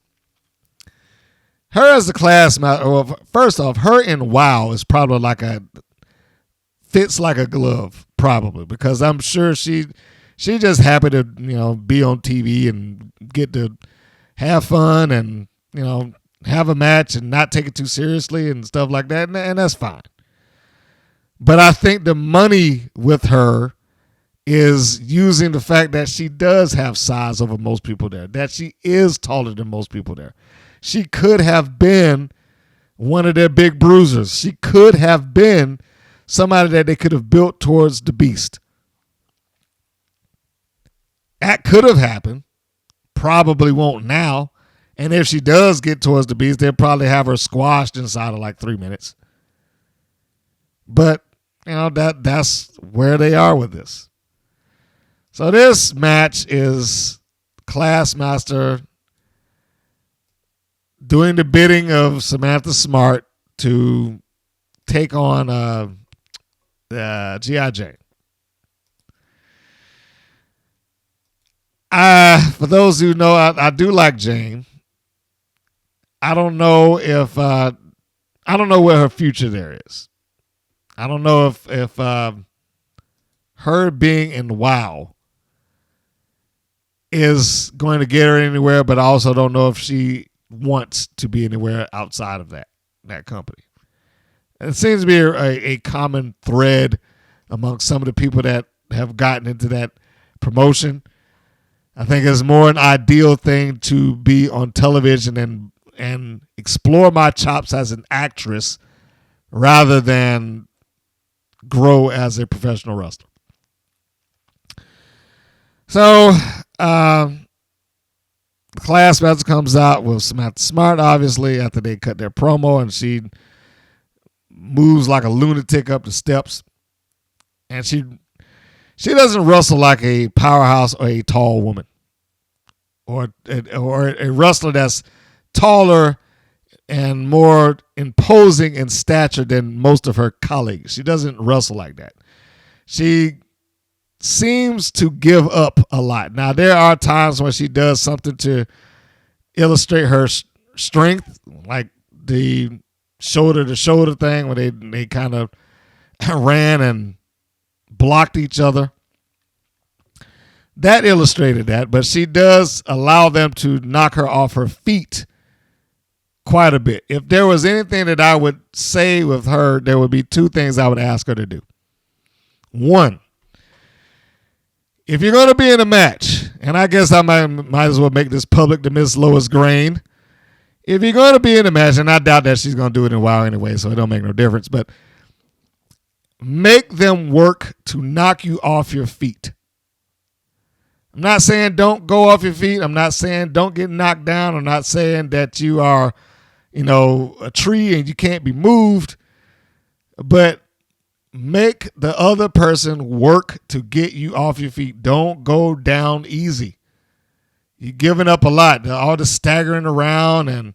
Her as the Classmaster, well, first off, her in WoW is probably fits like a glove, probably, because I'm sure she just happy to, be on TV and get to have fun and, have a match and not take it too seriously and stuff like that. And that's fine. But I think the money with her is using the fact that she does have size over most people there, that she is taller than most people there. She could have been one of their big bruisers. She could have been somebody that they could have built towards the beast. That could have happened. Probably won't now. And if she does get towards the beast, they'll probably have her squashed inside of like 3 minutes. But, that's where they are with this. So this match is Classmaster doing the bidding of Samantha Smart to take on G.I.Jane. For those who know, I do like Jane. I don't know if I don't know where her future there is. I don't know if her being in WoW is going to get her anywhere, but I also don't know if she wants to be anywhere outside of that company. And it seems to be a common thread among some of the people that have gotten into that promotion. I think it's more an ideal thing to be on television and explore my chops as an actress rather than grow as a professional wrestler. So, Classmaster comes out with Samantha Smart, obviously, after they cut their promo, and she moves like a lunatic up the steps. And she doesn't wrestle like a powerhouse or a tall woman, or a wrestler that's taller and more imposing in stature than most of her colleagues. She doesn't wrestle like that. She seems to give up a lot. Now, there are times when she does something to illustrate her strength, like the shoulder-to-shoulder thing where they kind of ran and blocked each other. That illustrated that, but she does allow them to knock her off her feet quite a bit. If there was anything that I would say with her, there would be two things I would ask her to do. One, if you're going to be in a match, and I guess I might as well make this public to Miss Lois Grain. If you're going to be in a match, and I doubt that she's going to do it in a while anyway, so it don't make no difference, but make them work to knock you off your feet. I'm not saying don't go off your feet. I'm not saying don't get knocked down. I'm not saying that you are, a tree and you can't be moved. But make the other person work to get you off your feet. Don't go down easy. You're giving up a lot. All the staggering around and,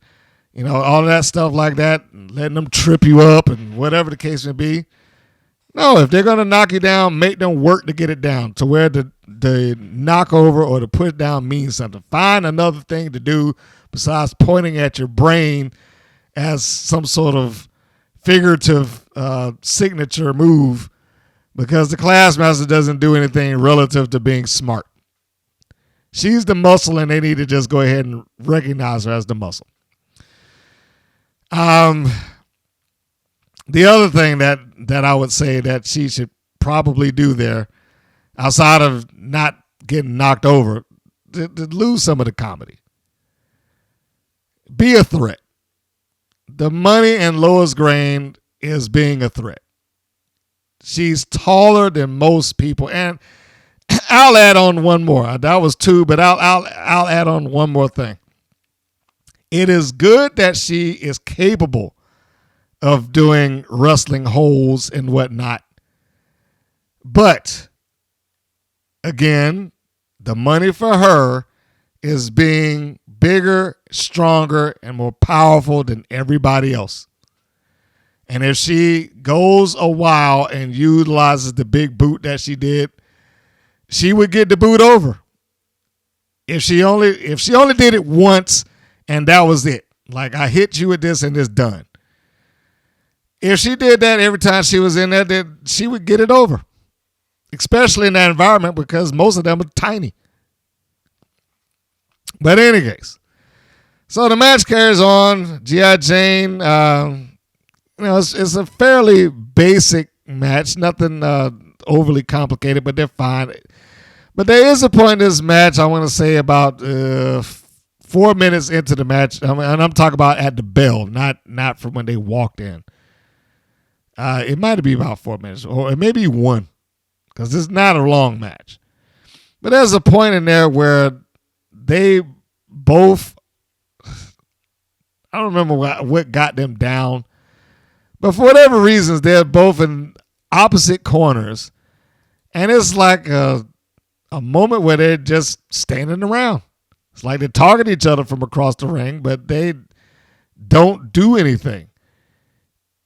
all of that stuff like that, letting them trip you up and whatever the case may be. No, if they're going to knock you down, make them work to get it down to where the knock over or the put down means something. Find another thing to do besides pointing at your brain as some sort of figurative signature move, because the Classmaster doesn't do anything relative to being smart. She's the muscle, and they need to just go ahead and recognize her as the muscle. The other thing that I would say that she should probably do there, outside of not getting knocked over, to lose some of the comedy. Be a threat. The money in Lois Grain is being a threat. She's taller than most people, and I'll add on one more. That was two, but I'll add on one more thing. It is good that she is capable of doing wrestling holds and whatnot. But, again, the money for her is being bigger, stronger, and more powerful than everybody else. And if she goes a while and utilizes the big boot that she did, she would get the boot over. If she only did it once and that was it. Like, I hit you with this and it's done. If she did that every time she was in there, then she would get it over. Especially in that environment, because most of them are tiny. But in any case, so the match carries on. G.I.Jane, it's a fairly basic match. Nothing overly complicated, but they're fine. But there is a point in this match, I want to say about 4 minutes into the match, and I'm talking about at the bell, not from when they walked in. It might be about 4 minutes, or maybe one, because it's not a long match. But there's a point in there where they both, I don't remember what got them down, but for whatever reasons, they're both in opposite corners, and it's like a moment where they're just standing around. It's like they're targeting each other from across the ring, but they don't do anything.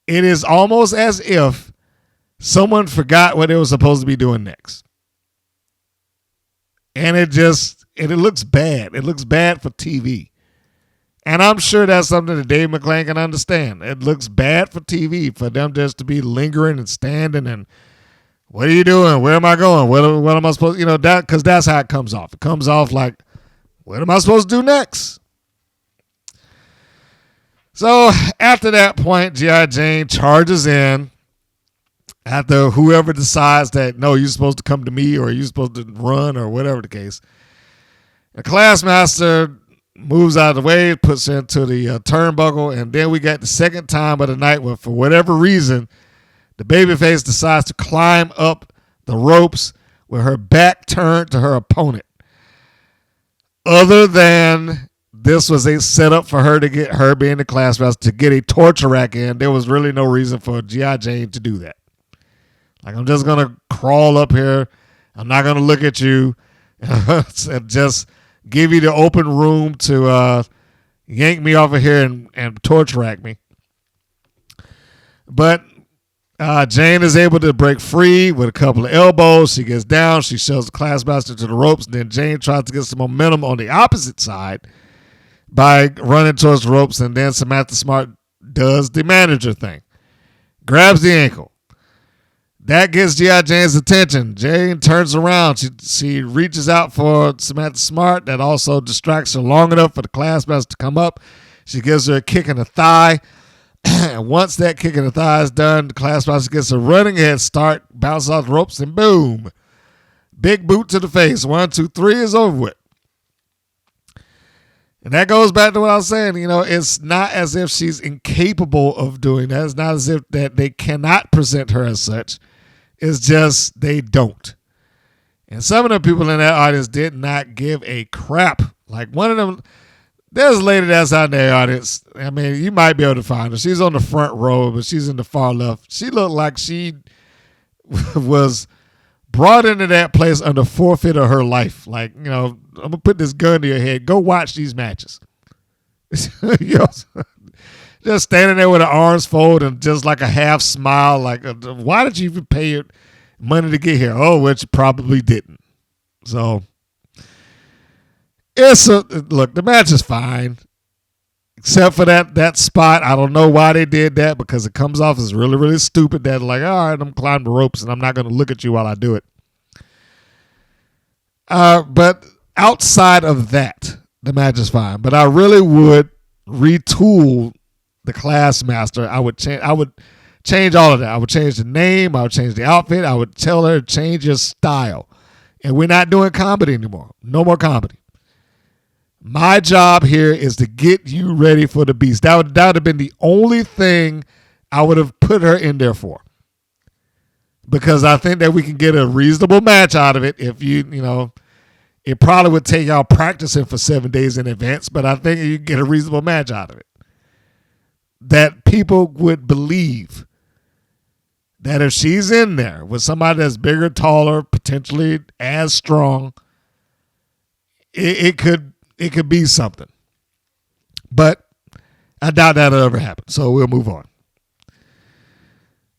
It is almost as if someone forgot what they were supposed to be doing next. And it looks bad. It looks bad for TV. And I'm sure that's something that David McLane can understand. It looks bad for TV for them just to be lingering and standing and, what are you doing? Where am I going? What am I supposed to, because that's how it comes off. It comes off like, what am I supposed to do next? So after that point, G.I.Jane charges in after whoever decides that, no, you're supposed to come to me or you're supposed to run or whatever the case. The Classmaster moves out of the way, puts her into the turnbuckle, and then we got the second time of the night where, for whatever reason, the babyface decides to climb up the ropes with her back turned to her opponent. Other than this was a setup for her to get her being the Classmaster to get a torture rack in, there was really no reason for G.I.Jane to do that. Like, I'm just going to crawl up here. I'm not going to look at you and just give you the open room to yank me off of here and torture rack me. But Jane is able to break free with a couple of elbows. She gets down. She shoves the Classmaster to the ropes. Then Jane tries to get some momentum on the opposite side by running towards the ropes. And then Samantha Smart does the manager thing. Grabs the ankle. That gets G.I.Jane's attention. Jane turns around. She reaches out for Samantha Smart. That also distracts her long enough for the Classmaster to come up. She gives her a kick in the thigh. And once that kick in the thigh is done, the Classmaster gets a running head start, bounces off the ropes, and boom. Big boot to the face. 1, 2, 3 is over with. And that goes back to what I was saying. It's not as if she's incapable of doing that. It's not as if that they cannot present her as such. It's just they don't. And some of the people in that audience did not give a crap. Like one of them, there's a lady that's out in the audience. I mean, you might be able to find her. She's on the front row, but she's in the far left. She looked like she was brought into that place under forfeit of her life. Like, I'm going to put this gun to your head. Go watch these matches. Just standing there with her arms folded and just like a half smile. Like, why did you even pay your money to get here? Oh, which you probably didn't. So, look, the match is fine. Except for that spot. I don't know why they did that, because it comes off as really, really stupid. That like, all right, I'm climbing the ropes and I'm not going to look at you while I do it. But outside of that, the match is fine. But I really would retool the Classmaster. I would change all of that. I would change the name. I would change the outfit. I would tell her to change your style. And we're not doing comedy anymore. No more comedy. My job here is to get you ready for the beast. That would have been the only thing I would have put her in there for. Because I think that we can get a reasonable match out of it. If it probably would take y'all practicing for 7 days in advance, but I think you get a reasonable match out of it. That people would believe that if she's in there with somebody that's bigger, taller, potentially as strong, it could be something. But I doubt that'll ever happen. So we'll move on.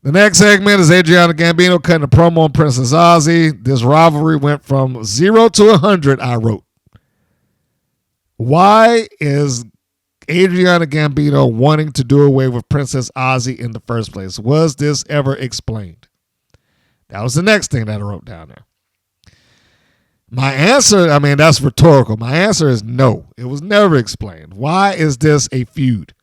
The next segment is Adriana Gambino cutting a promo on Princess Aussie. This rivalry went from 0 to 100, I wrote. Why is Adriana Gambino wanting to do away with Princess Aussie in the first place? Was this ever explained? That was the next thing that I wrote down there. My answer, that's rhetorical. My answer is no. It was never explained. Why is this a feud?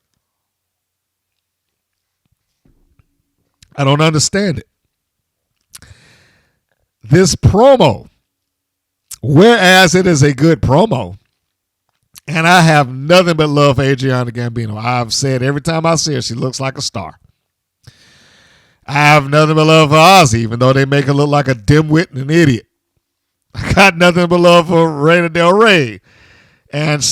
I don't understand it. This promo, whereas it is a good promo, and I have nothing but love for Adriana Gambino. I've said every time I see her, she looks like a star. I have nothing but love for Ozzy, even though they make her look like a dimwit and an idiot. I got nothing but love for Reina Del Rey. And,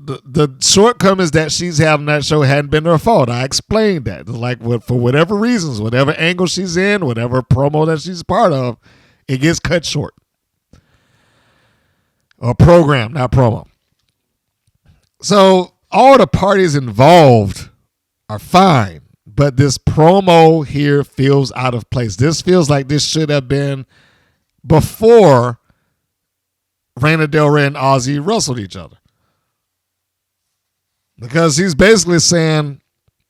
the shortcomings that she's had on that show hadn't been her fault. I explained that. Like, for whatever reasons, whatever angle she's in, whatever promo that she's part of, it gets cut short. Or program, not promo. So, all the parties involved are fine. But this promo here feels out of place. This feels like this should have been before Reina Del Rey and Ozzy wrestled each other. Because he's basically saying,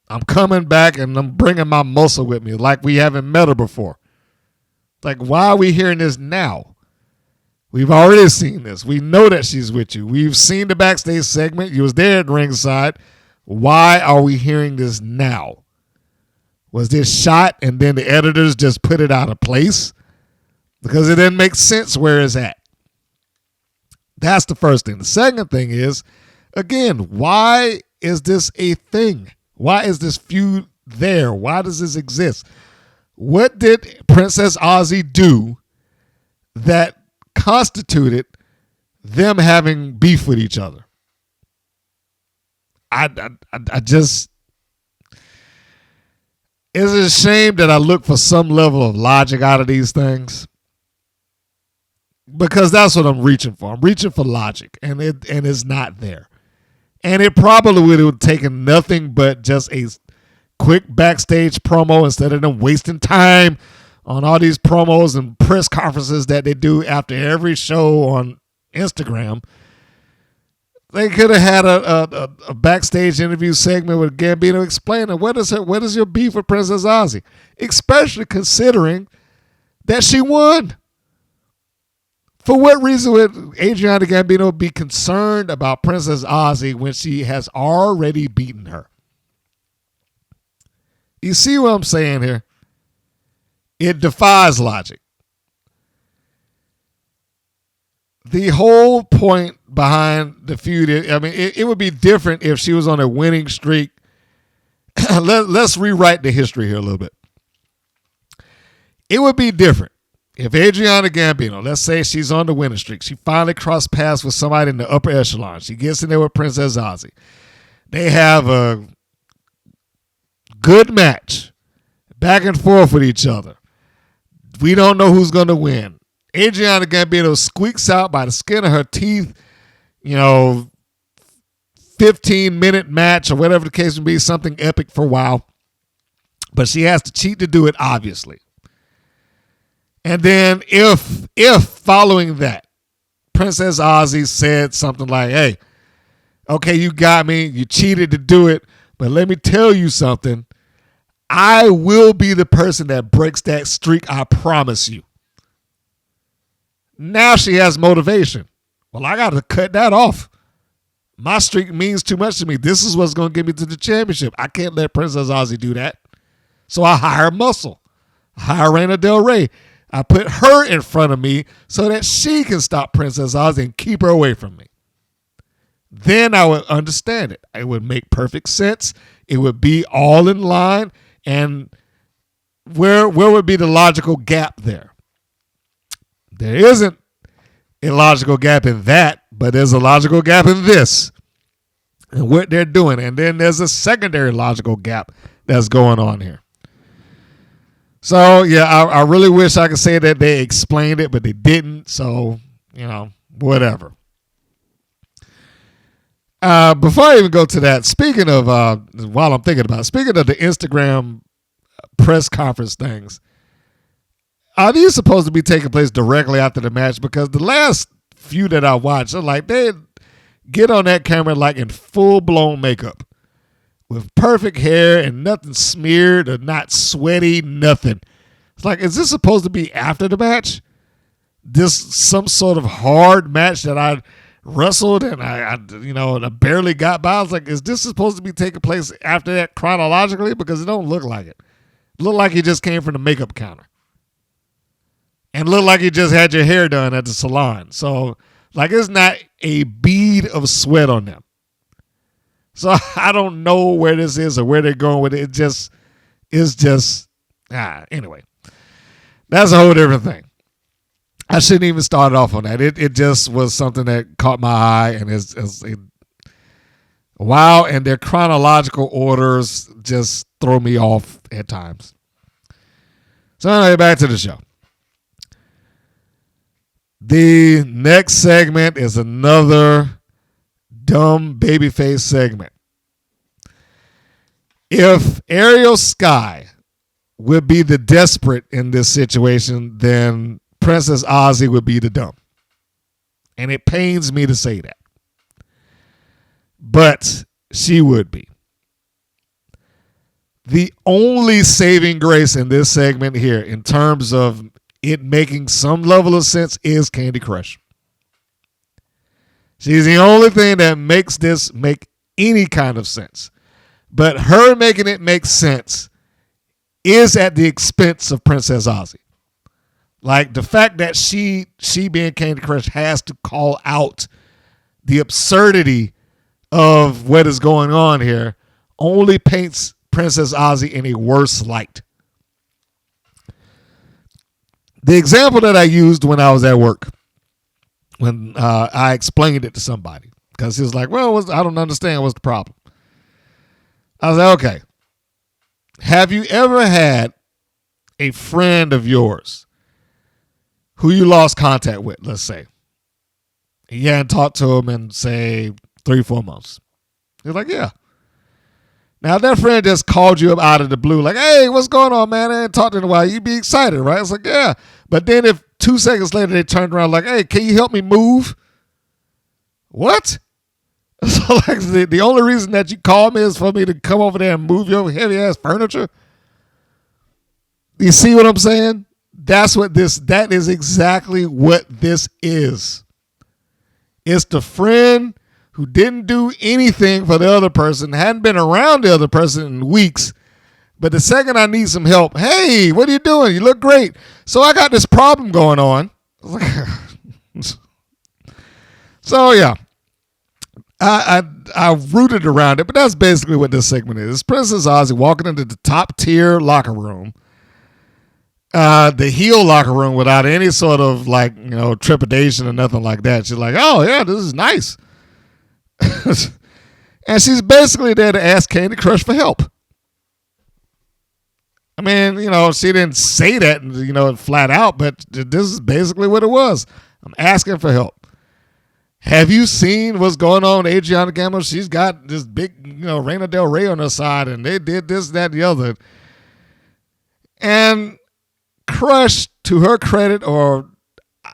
I'm coming back and I'm bringing my muscle with me like we haven't met her before. Like, why are we hearing this now? We've already seen this. We know that she's with you. We've seen the backstage segment. You was there at ringside. Why are we hearing this now? Was this shot and then the editors just put it out of place? Because it didn't make sense where it's at. That's the first thing. The second thing is, again, why is this a thing? Why is this feud there? Why does this exist? What did Princess Aussie do that constituted them having beef with each other? I just, it's a shame that I look for some level of logic out of these things. Because that's what I'm reaching for. I'm reaching for logic, and it's not there. And it probably would have taken nothing but just a quick backstage promo instead of them wasting time on all these promos and press conferences that they do after every show on Instagram. They could have had a backstage interview segment with Gambino explaining what is your beef with Princess Aussie, especially considering that she won. For what reason would Adriana Gambino be concerned about Princess Aussie when she has already beaten her? You see what I'm saying here? It defies logic. The whole point behind the feud, it would be different if she was on a winning streak. Let's rewrite the history here a little bit. It would be different if Adriana Gambino, let's say she's on the winning streak. She finally crossed paths with somebody in the upper echelon. She gets in there with Princess Aussie. They have a good match, back and forth with each other. We don't know who's going to win. Adriana Gambino squeaks out by the skin of her teeth, 15-minute match or whatever the case may be, something epic for a while. But she has to cheat to do it, obviously. And then if following that, Princess Aussie said something like, hey, okay, you got me. You cheated to do it. But let me tell you something. I will be the person that breaks that streak. I promise you. Now she has motivation. Well, I got to cut that off. My streak means too much to me. This is what's going to get me to the championship. I can't let Princess Aussie do that. So I hire Muscle. I hire Reina Del Rey. I put her in front of me so that she can stop Princess Aussie and keep her away from me. Then I would understand it. It would make perfect sense. It would be all in line. And where would be the logical gap there? There isn't a logical gap in that, but there's a logical gap in this and what they're doing. And then there's a secondary logical gap that's going on here. So, yeah, I really wish I could say that they explained it, but they didn't. So, whatever. Before I even go to that, speaking of the Instagram press conference things, are these supposed to be taking place directly after the match? Because the last few that I watched, they get on that camera like in full-blown makeup with perfect hair and nothing smeared or not sweaty, nothing. It's like, is this supposed to be after the match? This some sort of hard match that I wrestled and I barely got by. I was like, is this supposed to be taking place after that chronologically? Because it don't look like it. It looked like you just came from the makeup counter. And look like you just had your hair done at the salon. So, it's not a bead of sweat on them. So, I don't know where this is or where they're going with it. Anyway. That's a whole different thing. I shouldn't even start off on that. It just was something that caught my eye. And wow, and their chronological orders just throw me off at times. So, anyway, back to the show. The next segment is another dumb babyface segment. If Ariel Sky would be the desperate in this situation, then Princess Aussie would be the dumb. And it pains me to say that. But she would be. The only saving grace in this segment here, in terms of it making some level of sense, is Candy Krush. She's the only thing that makes this make any kind of sense. But her making it make sense is at the expense of Princess Aussie. Like the fact that she being Candy Krush has to call out the absurdity of what is going on here only paints Princess Aussie in a worse light. The example that I used when I was at work, when I explained it to somebody, because he was like, well, I don't understand what's the problem. I was like, okay, have you ever had a friend of yours who you lost contact with, let's say? You hadn't talked to him in, say, 3-4 months. He's like, yeah. Now, that friend just called you up out of the blue, like, hey, what's going on, man? I ain't talked to you in a while. You'd be excited, right? It's like, yeah. But then if 2 seconds later they turned around like, hey, can you help me move? What? So, like, the only reason that you called me is for me to come over there and move your heavy-ass furniture? You see what I'm saying? that is exactly what this is. It's the friend who didn't do anything for the other person, hadn't been around the other person in weeks, but the second I need some help, hey, what are you doing? You look great. So I got this problem going on. So yeah, I rooted around it, but that's basically what this segment is. It's Princess Aussie walking into the top tier locker room, the heel locker room, without any sort of trepidation or nothing like that. She's like, oh yeah, this is nice. And she's basically there to ask Candy Krush for help. I mean, she didn't say that, flat out, but this is basically what it was. I'm asking for help. Have you seen what's going on with Adriana Gambino? She's got this big, Reina Del Rey on her side, and they did this, that, and the other. And Krush, to her credit, or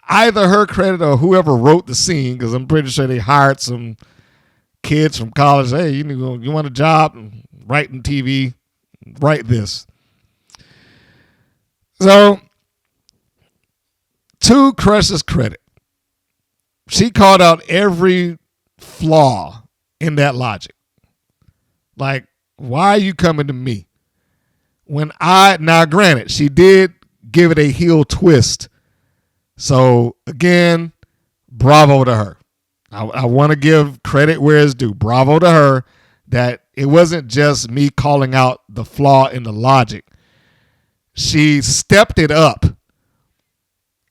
either her credit or whoever wrote the scene, because I'm pretty sure they hired some kids from college. Hey, you want a job writing TV? Write this. So, to Krush's credit, she called out every flaw in that logic. Like, why are you coming to me? Now granted, she did give it a heel twist. So, again, bravo to her. I want to give credit where it's due. Bravo to her that it wasn't just me calling out the flaw in the logic. She stepped it up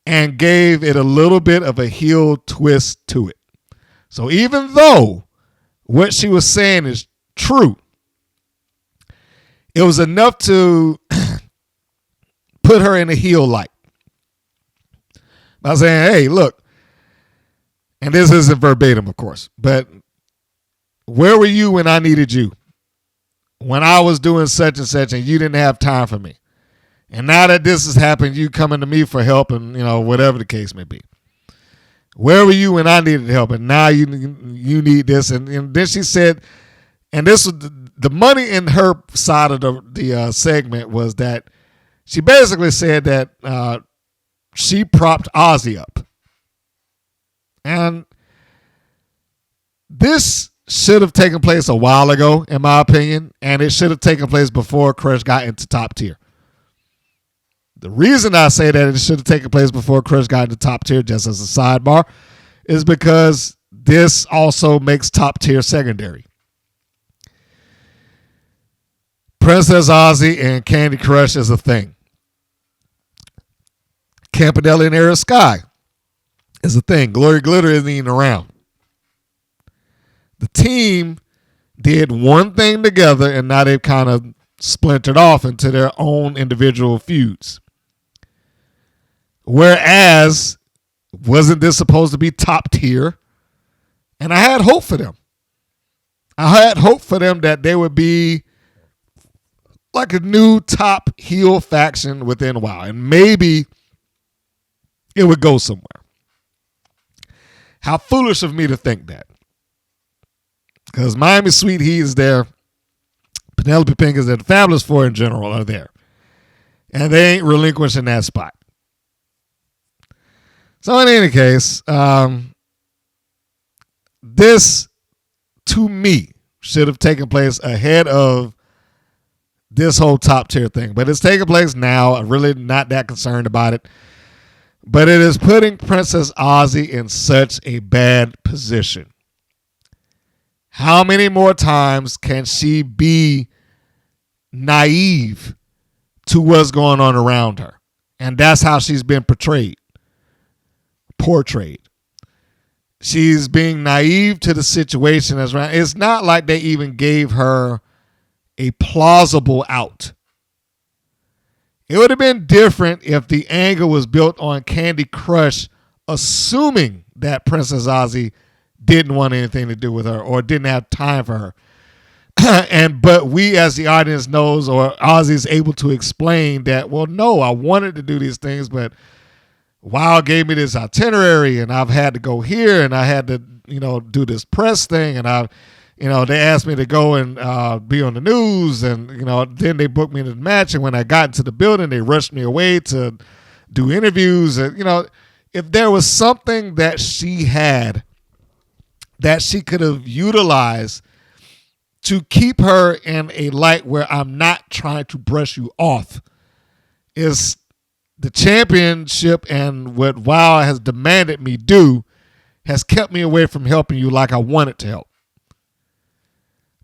and gave it a little bit of a heel twist to it. So even though what she was saying is true, it was enough to put her in a heel light. By saying, hey, look, and this isn't verbatim, of course, but where were you when I needed you? When I was doing such and such and you didn't have time for me. And now that this has happened, you coming to me for help and, whatever the case may be. Where were you when I needed help? And now you need this. And then she said, and this was the money in her side of the segment was that she basically said that she propped Aussie up. And this should have taken place a while ago, in my opinion, and it should have taken place before Krush got into top tier. The reason I say that it should have taken place before Krush got into top tier, just as a sidebar, is because this also makes top tier secondary. Princess Aussie and Candy Krush is a thing. Campanelli and Ariel Sky is a thing. Glory Glitter isn't even around. The team did one thing together, and now they've kind of splintered off into their own individual feuds. Whereas, wasn't this supposed to be top tier? And I had hope for them. I had hope for them that they would be like a new top heel faction within WoW. And maybe it would go somewhere. How foolish of me to think that. Because Miami Sweet Heat is there. Penelope Pink is there. The Fabulous Four in general are there. And they ain't relinquishing that spot. So in any case, this, to me, should have taken place ahead of this whole top tier thing. But it's taking place now. I'm really not that concerned about it. But it is putting Princess Aussie in such a bad position. How many more times can she be naive to what's going on around her? And that's how she's been portrayed. She's being naive to the situation that's around. It's not like they even gave her a plausible out. It would have been different if the anger was built on Candy Krush assuming that Princess Aussie didn't want anything to do with her or didn't have time for her. But we as the audience knows, or Aussie's able to explain that, well, no, I wanted to do these things, but WoW gave me this itinerary and I've had to go here and I had to, do this press thing and they asked me to go and be on the news and, then they booked me into the match. And when I got into the building, they rushed me away to do interviews. If there was something that she had that she could have utilized to keep her in a light where I'm not trying to brush you off, is the championship, and what WoW has demanded me do has kept me away from helping you like I wanted to help.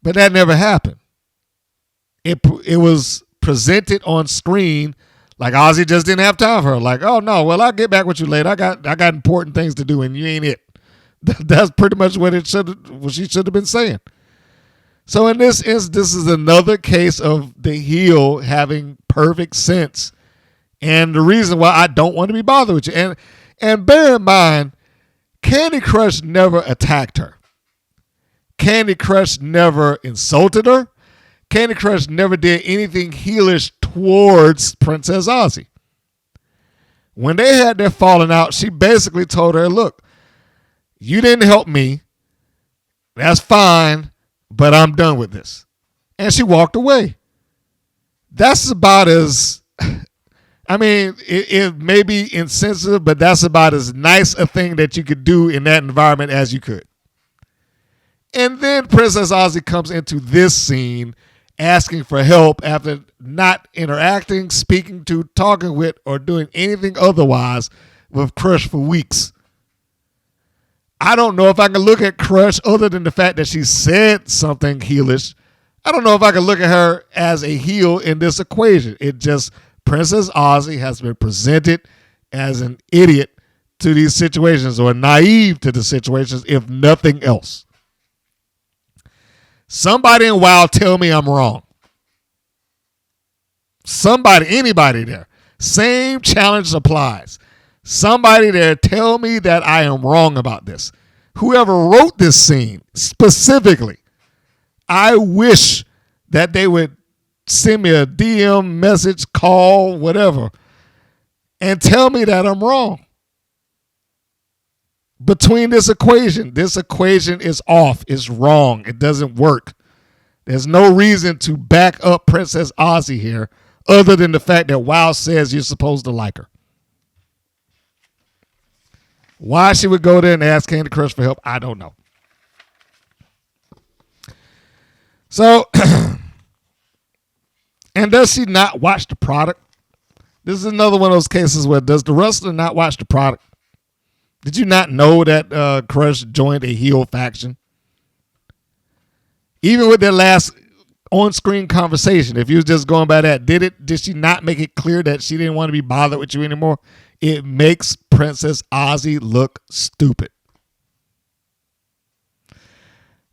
But that never happened. It was presented on screen like Aussie just didn't have time for her. Like, oh no, well, I'll get back with you later. I got important things to do, and you ain't it. That's pretty much what she should have been saying. So in this is another case of the heel having perfect sense, and the reason why I don't want to be bothered with you. And bear in mind, Candy Crush never attacked her. Candy Crush never insulted her. Candy Crush never did anything heelish towards Princess Aussie. When they had their falling out, she basically told her, look, you didn't help me. That's fine, but I'm done with this. And she walked away. That's about as, it may be insensitive, but that's about as nice a thing that you could do in that environment as you could. And then Princess Aussie comes into this scene asking for help after not interacting, speaking to, talking with, or doing anything otherwise with Krush for weeks. I don't know if I can look at Krush other than the fact that she said something heelish. I don't know if I can look at her as a heel in this equation. It just, Princess Aussie has been presented as an idiot to these situations, or naive to the situations, if nothing else. Somebody in WoW tell me I'm wrong. Somebody, anybody there. Same challenge applies. Somebody there tell me that I am wrong about this. Whoever wrote this scene specifically, I wish that they would send me a DM, message, call, whatever, and tell me that I'm wrong. Between this equation is off. It's wrong. It doesn't work. There's no reason to back up Princess Aussie here other than the fact that WoW says you're supposed to like her. Why she would go there and ask Candy Crush for help, I don't know. So, and does she not watch the product? This is another one of those cases where does the wrestler not watch the product? Did you not know that Krush joined a heel faction? Even with their last on-screen conversation, if you was just going by that, did she not make it clear that she didn't want to be bothered with you anymore? It makes Princess Aussie look stupid.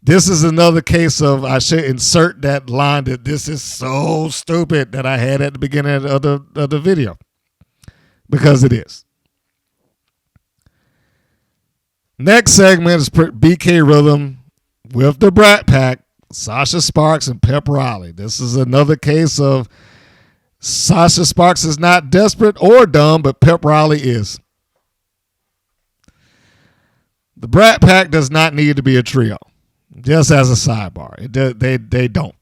This is another case of I should insert that line that this is so stupid that I had at the beginning of the video. Because it is. Next segment is BK Rhythm with the Brat Pack, Sasha Sparks and Pep Riley. This is another case of Sasha Sparks is not desperate or dumb, but Pep Riley is. The Brat Pack does not need to be a trio. Just as a sidebar, they don't.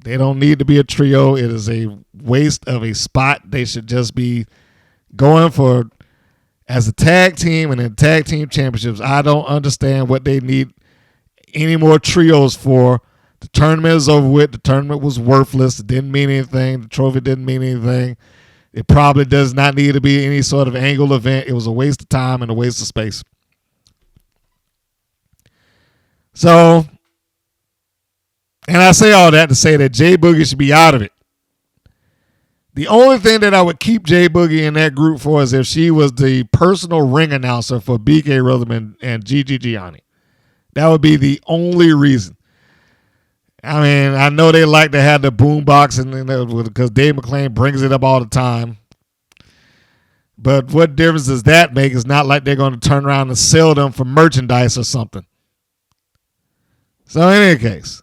They don't need to be a trio. It is a waste of a spot. They should just be going for as a tag team and in tag team championships. I don't understand what they need any more trios for. The tournament is over with. The tournament was worthless. It didn't mean anything. The trophy didn't mean anything. It probably does not need to be any sort of angle event. It was a waste of time and a waste of space. So, and I say all that to say that J Boogie should be out of it. The only thing that I would keep J Boogie in that group for is if she was the personal ring announcer for BK Rhythm and Gigi Gianni. That would be the only reason. I mean, I know they like to have the boombox and because David McLane brings it up all the time. But what difference does that make? It's not like they're going to turn around and sell them for merchandise or something. So in any case,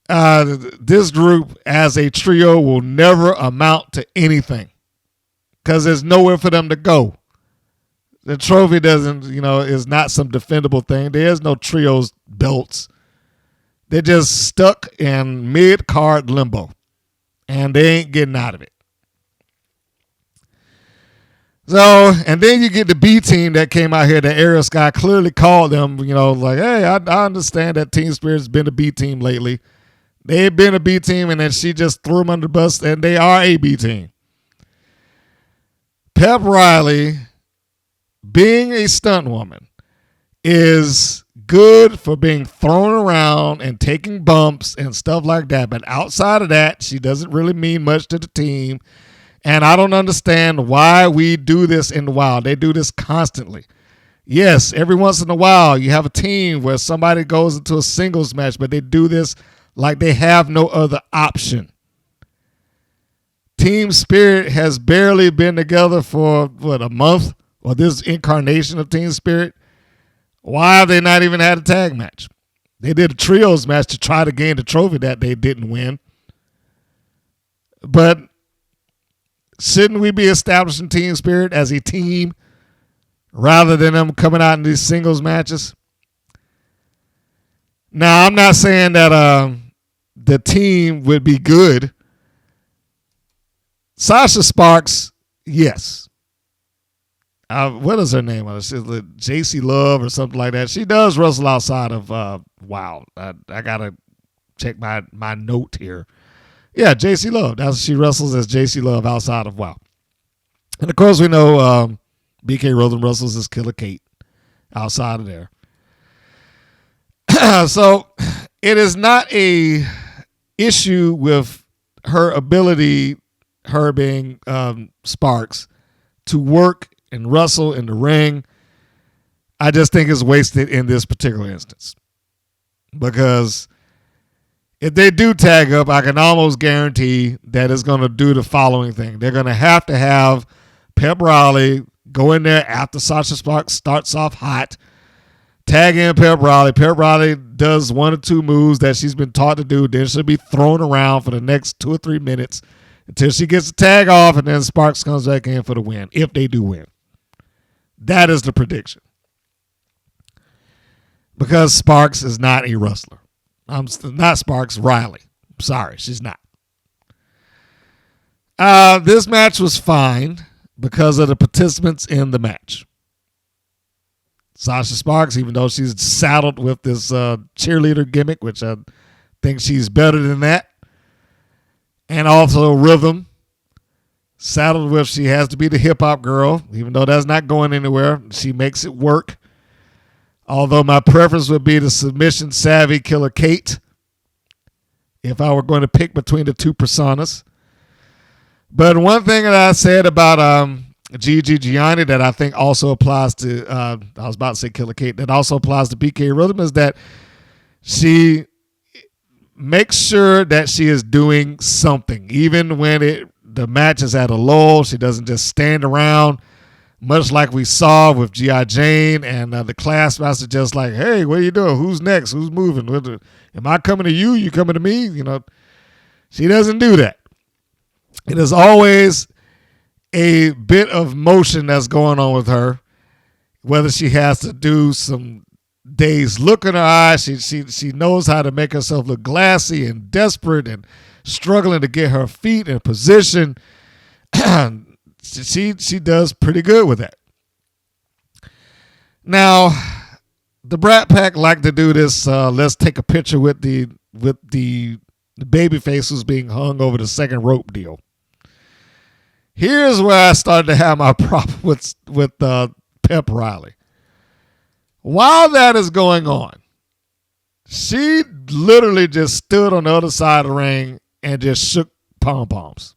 this group as a trio will never amount to anything because there's nowhere for them to go. The trophy doesn't, is not some defendable thing. There's no trios belts. They're just stuck in mid-card limbo, and they ain't getting out of it. So, and then you get the B team that came out here that Ariel Sky clearly called them, like, hey, I understand that Team Spirit's been a B team lately. They've been a B team, and then she just threw them under the bus, and they are a B team. Pep Riley, being a stunt woman, is good for being thrown around and taking bumps and stuff like that. But outside of that, she doesn't really mean much to the team. And I don't understand why we do this in the wild. They do this constantly. Yes, every once in a while you have a team where somebody goes into a singles match, but they do this like they have no other option. Team Spirit has barely been together for, a month? Or this incarnation of Team Spirit? Why have they not even had a tag match? They did a trios match to try to gain the trophy that they didn't win. But shouldn't we be establishing Team Spirit as a team rather than them coming out in these singles matches? Now, I'm not saying that the team would be good. Sasha Sparks, yes. What is her name? She's JC Love or something like that. She does wrestle outside of WoW. I got to check my note here. Yeah, JC Love. She wrestles as JC Love outside of WoW. And, of course, we know BK Rhythm wrestles as Killer Kate outside of there. So it is not a issue with her ability, her being Sparks, to work and wrestle in the ring. I just think it's wasted in this particular instance. Because if they do tag up, I can almost guarantee that it's going to do the following thing. They're going to have Pep Riley go in there after Sasha Sparks starts off hot, tag in Pep Riley. Pep Riley does 1 or 2 moves that she's been taught to do. Then she'll be thrown around for the next 2 or 3 minutes until she gets the tag off, and then Sparks comes back in for the win, if they do win. That is the prediction. Because Sparks is not a wrestler. Not Sparks, Riley. Sorry, she's not. This match was fine because of the participants in the match. Sasha Sparks, even though she's saddled with this cheerleader gimmick, which I think she's better than that. And also Rhythm, saddled with she has to be the hip-hop girl, even though that's not going anywhere. She makes it work. Although my preference would be the submission-savvy Killer Kate if I were going to pick between the two personas. But one thing that I said about G.I.Jane that I think also applies to, I was about to say Killer Kate, that also applies to BK Rhythm is that she makes sure that she is doing something. Even when the match is at a lull, she doesn't just stand around, much like we saw with G.I.Jane and the Classmaster, just like, hey, what are you doing? Who's next? Who's moving? Am I coming to you? You coming to me? She doesn't do that. It is always a bit of motion that's going on with her, whether she has to do some dazed look in her eyes. She knows how to make herself look glassy and desperate and struggling to get her feet in position. She does pretty good with that. Now, the Brat Pack like to do this. Let's take a picture with the babyface who's being hung over the second rope deal. Here's where I started to have my problem with Pep Riley. While that is going on, she literally just stood on the other side of the ring and just shook pom-poms.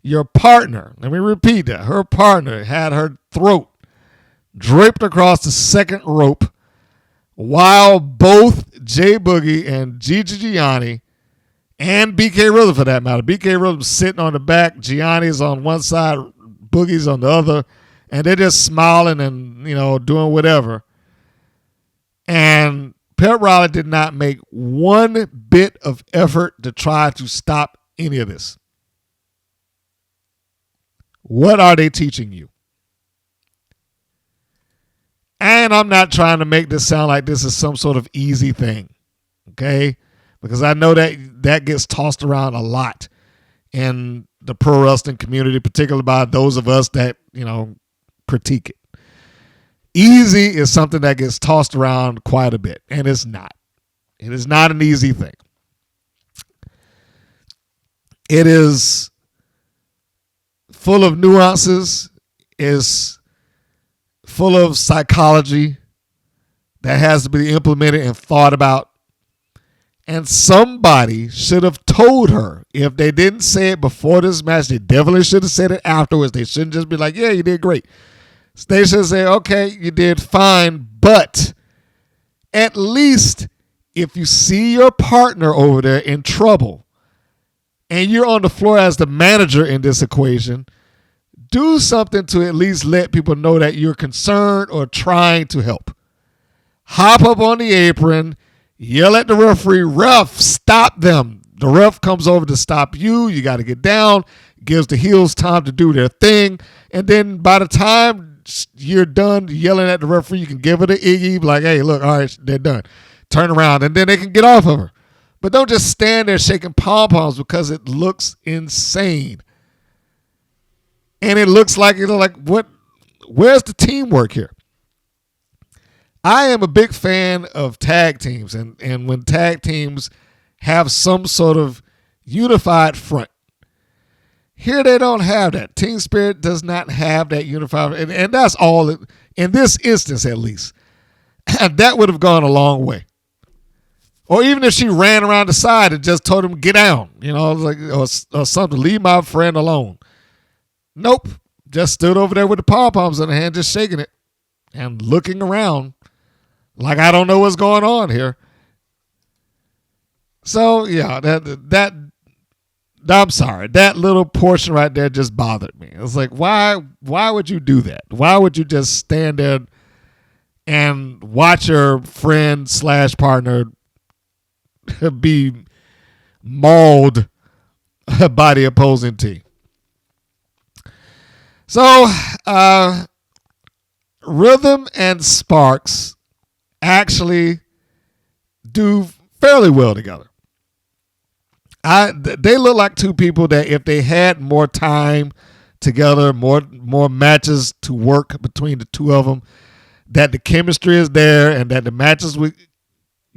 Your partner, let me repeat that, her partner had her throat draped across the second rope while both J Boogie and G.I.Jane and BK Rhythm, for that matter, BK Rhythm sitting on the back, Gianni's on one side, Boogie's on the other, and they're just smiling and, doing whatever. And Pep Riley did not make one bit of effort to try to stop any of this. What are they teaching you? And I'm not trying to make this sound like this is some sort of easy thing, okay? Because I know that gets tossed around a lot. in the pro wrestling community, particularly by those of us that, critique it. Easy is something that gets tossed around quite a bit, and it's not. It is not an easy thing. It is full of nuances, is full of psychology that has to be implemented and thought about. And somebody should have told her. If they didn't say it before this match, they definitely should have said it afterwards. They shouldn't just be like, yeah, you did great. They should say, okay, you did fine, but at least if you see your partner over there in trouble and you're on the floor as the manager in this equation, do something to at least let people know that you're concerned or trying to help. Hop up on the apron, yell at the referee, ref, stop them. The ref comes over to stop you. You got to get down, gives the heels time to do their thing. And then by the time you're done yelling at the referee, you can give it an Iggy, like, hey, look, all right, they're done. Turn around, and then they can get off of her. But don't just stand there shaking pom-poms because it looks insane. And it looks like, what? Where's the teamwork here? I am a big fan of tag teams, and when tag teams have some sort of unified front. Here they don't have that. Team Spirit does not have that unified, and that's all, in this instance at least. That would have gone a long way. Or even if she ran around the side and just told him, get down, or something, leave my friend alone. Nope. Just stood over there with the pom-poms in her hand, just shaking it and looking around like I don't know what's going on here. So, yeah, that I'm sorry. That little portion right there just bothered me. It's like, why would you do that? Why would you just stand there and watch your friend / partner be mauled by the opposing team? So, Rhythm and Sparks actually do fairly well together. They look like two people that if they had more time together, more matches to work between the two of them, that the chemistry is there and that the matches would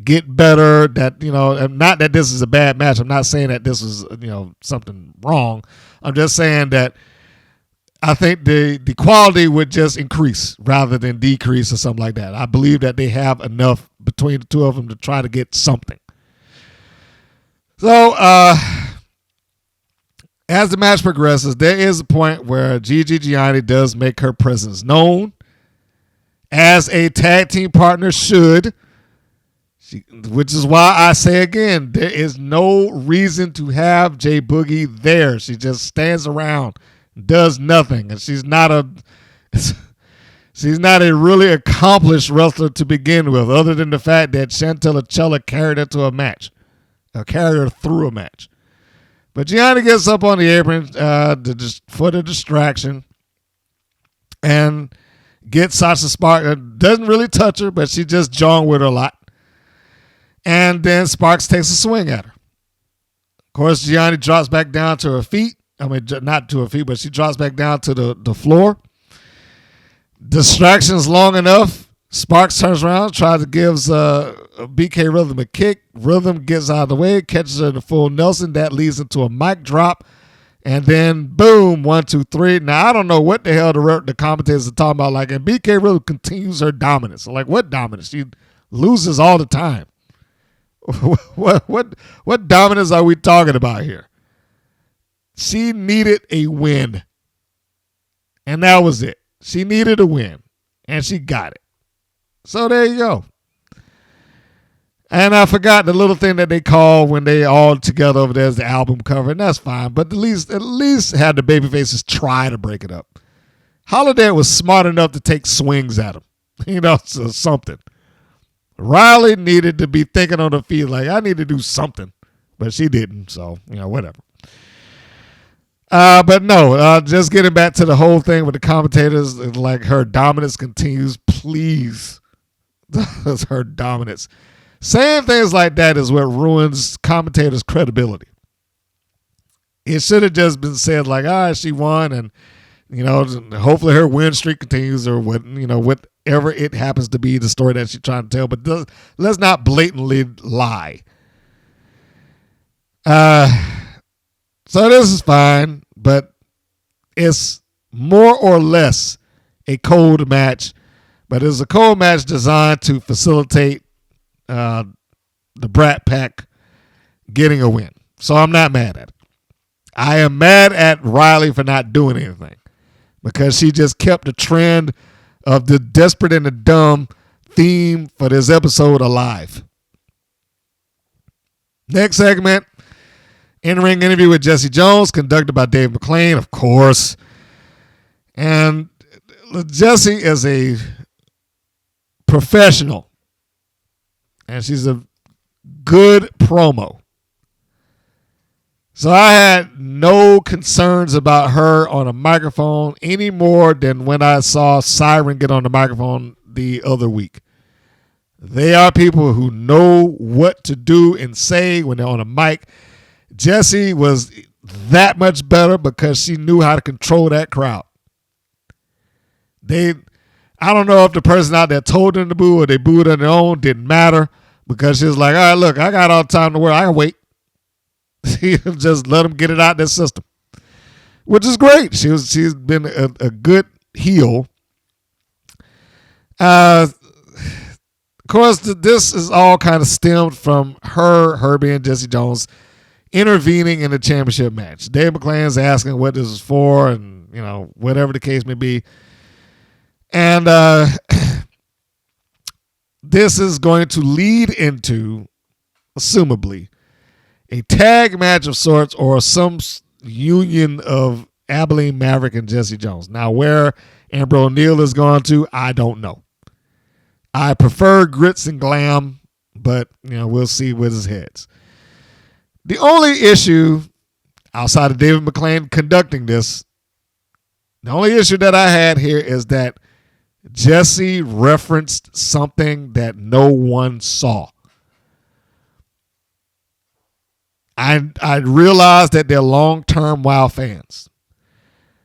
get better. That, not that this is a bad match. I'm not saying that this is, something wrong. I'm just saying that I think the quality would just increase rather than decrease or something like that. I believe that they have enough between the two of them to try to get something. So, as the match progresses, there is a point where Gigi Gianni does make her presence known, as a tag team partner should, which is why I say again, there is no reason to have J Boogie there. She just stands around, does nothing, and she's not a really accomplished wrestler to begin with, other than the fact that Chantel Acella carried her to a match. Carry her through a match. But Gianni gets up on the apron for the distraction and gets Sasha Smart. Doesn't really touch her, but she just jawing with her a lot. And then Sparks takes a swing at her. Of course, Gianni drops back down to her feet. I mean, not to her feet, but she drops back down to the floor. Distraction's long enough. Sparks turns around, tries to give BK Rhythm a kick. Rhythm gets out of the way, catches her in the full Nelson. That leads into a mic drop. And then, boom, 1, 2, 3. Now, I don't know what the hell the commentators are talking about. And BK Rhythm continues her dominance. What dominance? She loses all the time. What dominance are we talking about here? She needed a win. And that was it. She needed a win. And she got it. So there you go. And I forgot the little thing that they call when they all together over there is the album cover, and that's fine. But at least had the babyfaces try to break it up. Holiday was smart enough to take swings at him. So something. Riley needed to be thinking on her feet like, I need to do something. But she didn't, so, whatever. But no, just getting back to the whole thing with the commentators, like her dominance continues, please. Her dominance. Saying things like that is what ruins commentators' credibility. It should have just been said like, all right, she won, and hopefully her win streak continues, or whatever it happens to be, the story that she's trying to tell. But let's not blatantly lie. So this is fine, but it's more or less a cold match, but it's a cold match designed to facilitate the Brat Pack getting a win. So I'm not mad at it. I am mad at Riley for not doing anything, because she just kept the trend of the desperate and the dumb theme for this episode alive. Next segment, in-ring interview with Jessie Jones, conducted by David McLane, of course. And Jessie is a professional, and she's a good promo. So I had no concerns about her on a microphone any more than when I saw Siren get on the microphone the other week. They are people who know what to do and say when they're on a mic. Jessie was that much better because she knew how to control that crowd. I don't know if the person out there told them to boo or they booed on their own, didn't matter, because she was like, all right, look, I got all the time in the world. I can wait. Just let them get it out of their system, which is great. She's been a good heel. Of course, this is all kind of stemmed from her being Jessie Jones intervening in the championship match. Dave McLane's asking what this is for, and whatever the case may be. And this is going to lead into, assumably, a tag match of sorts, or some union of Abilene Maverick and Jessie Jones. Now, where Amber O'Neal is going to, I don't know. I prefer Grits and Glam, but we'll see where this heads. The only issue, outside of David McLane conducting this, the only issue that I had here is that Jessie referenced something that no one saw. I realized that they're long-term WoW fans.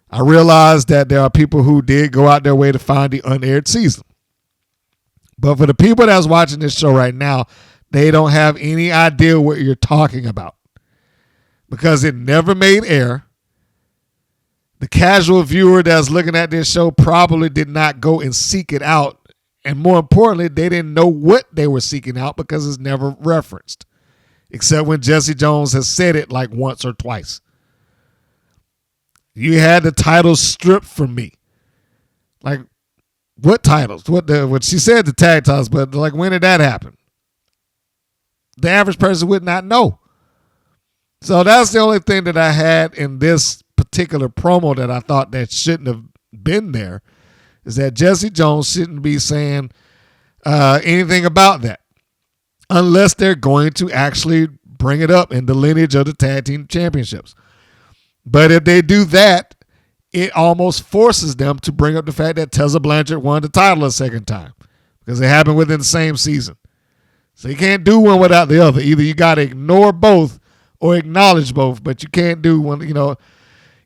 I realized that there are people who did go out their way to find the unaired season. But for the people that's watching this show right now, they don't have any idea what you're talking about, because it never made air. The casual viewer that's looking at this show probably did not go and seek it out. And more importantly, they didn't know what they were seeking out because it's never referenced, except when Jessie Jones has said it like once or twice. You had the titles stripped from me. Like, what titles? What she said, the tag titles, but like, when did that happen? The average person would not know. So that's the only thing that I had in this particular promo that I thought that shouldn't have been there, is that Jessie Jones shouldn't be saying anything about that unless they're going to actually bring it up in the lineage of the tag team championships. But if they do that, it almost forces them to bring up the fact that Tessa Blanchard won the title a second time, because it happened within the same season. So you can't do one without the other. Either you got to ignore both or acknowledge both, but you can't do one,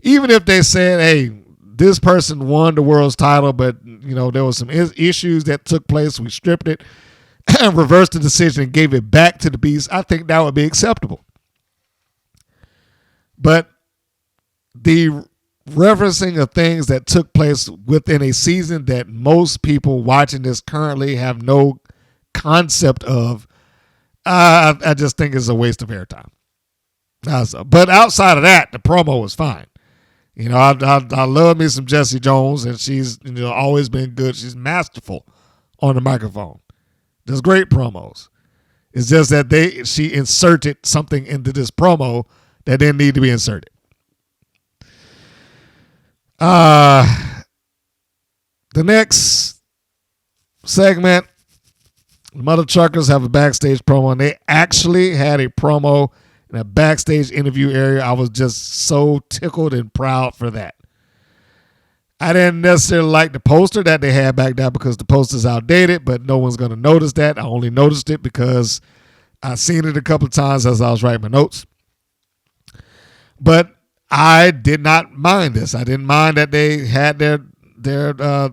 even if they said, hey, this person won the world's title, but, there was some issues that took place. We stripped it and reversed the decision and gave it back to the Beast. I think that would be acceptable. But the referencing of things that took place within a season that most people watching this currently have no concept of, I just think is a waste of airtime. But outside of that, the promo was fine. I love me some Jessie Jones, and she's always been good. She's masterful on the microphone. Does great promos. It's just that she inserted something into this promo that didn't need to be inserted. The next segment, the Mother Truckers have a backstage promo, and they actually had a promo in a backstage interview area. I was just so tickled and proud for that. I didn't necessarily like the poster that they had back there because the poster's outdated, but no one's going to notice that. I only noticed it because I've seen it a couple of times as I was writing my notes. But I did not mind this. I didn't mind that they had their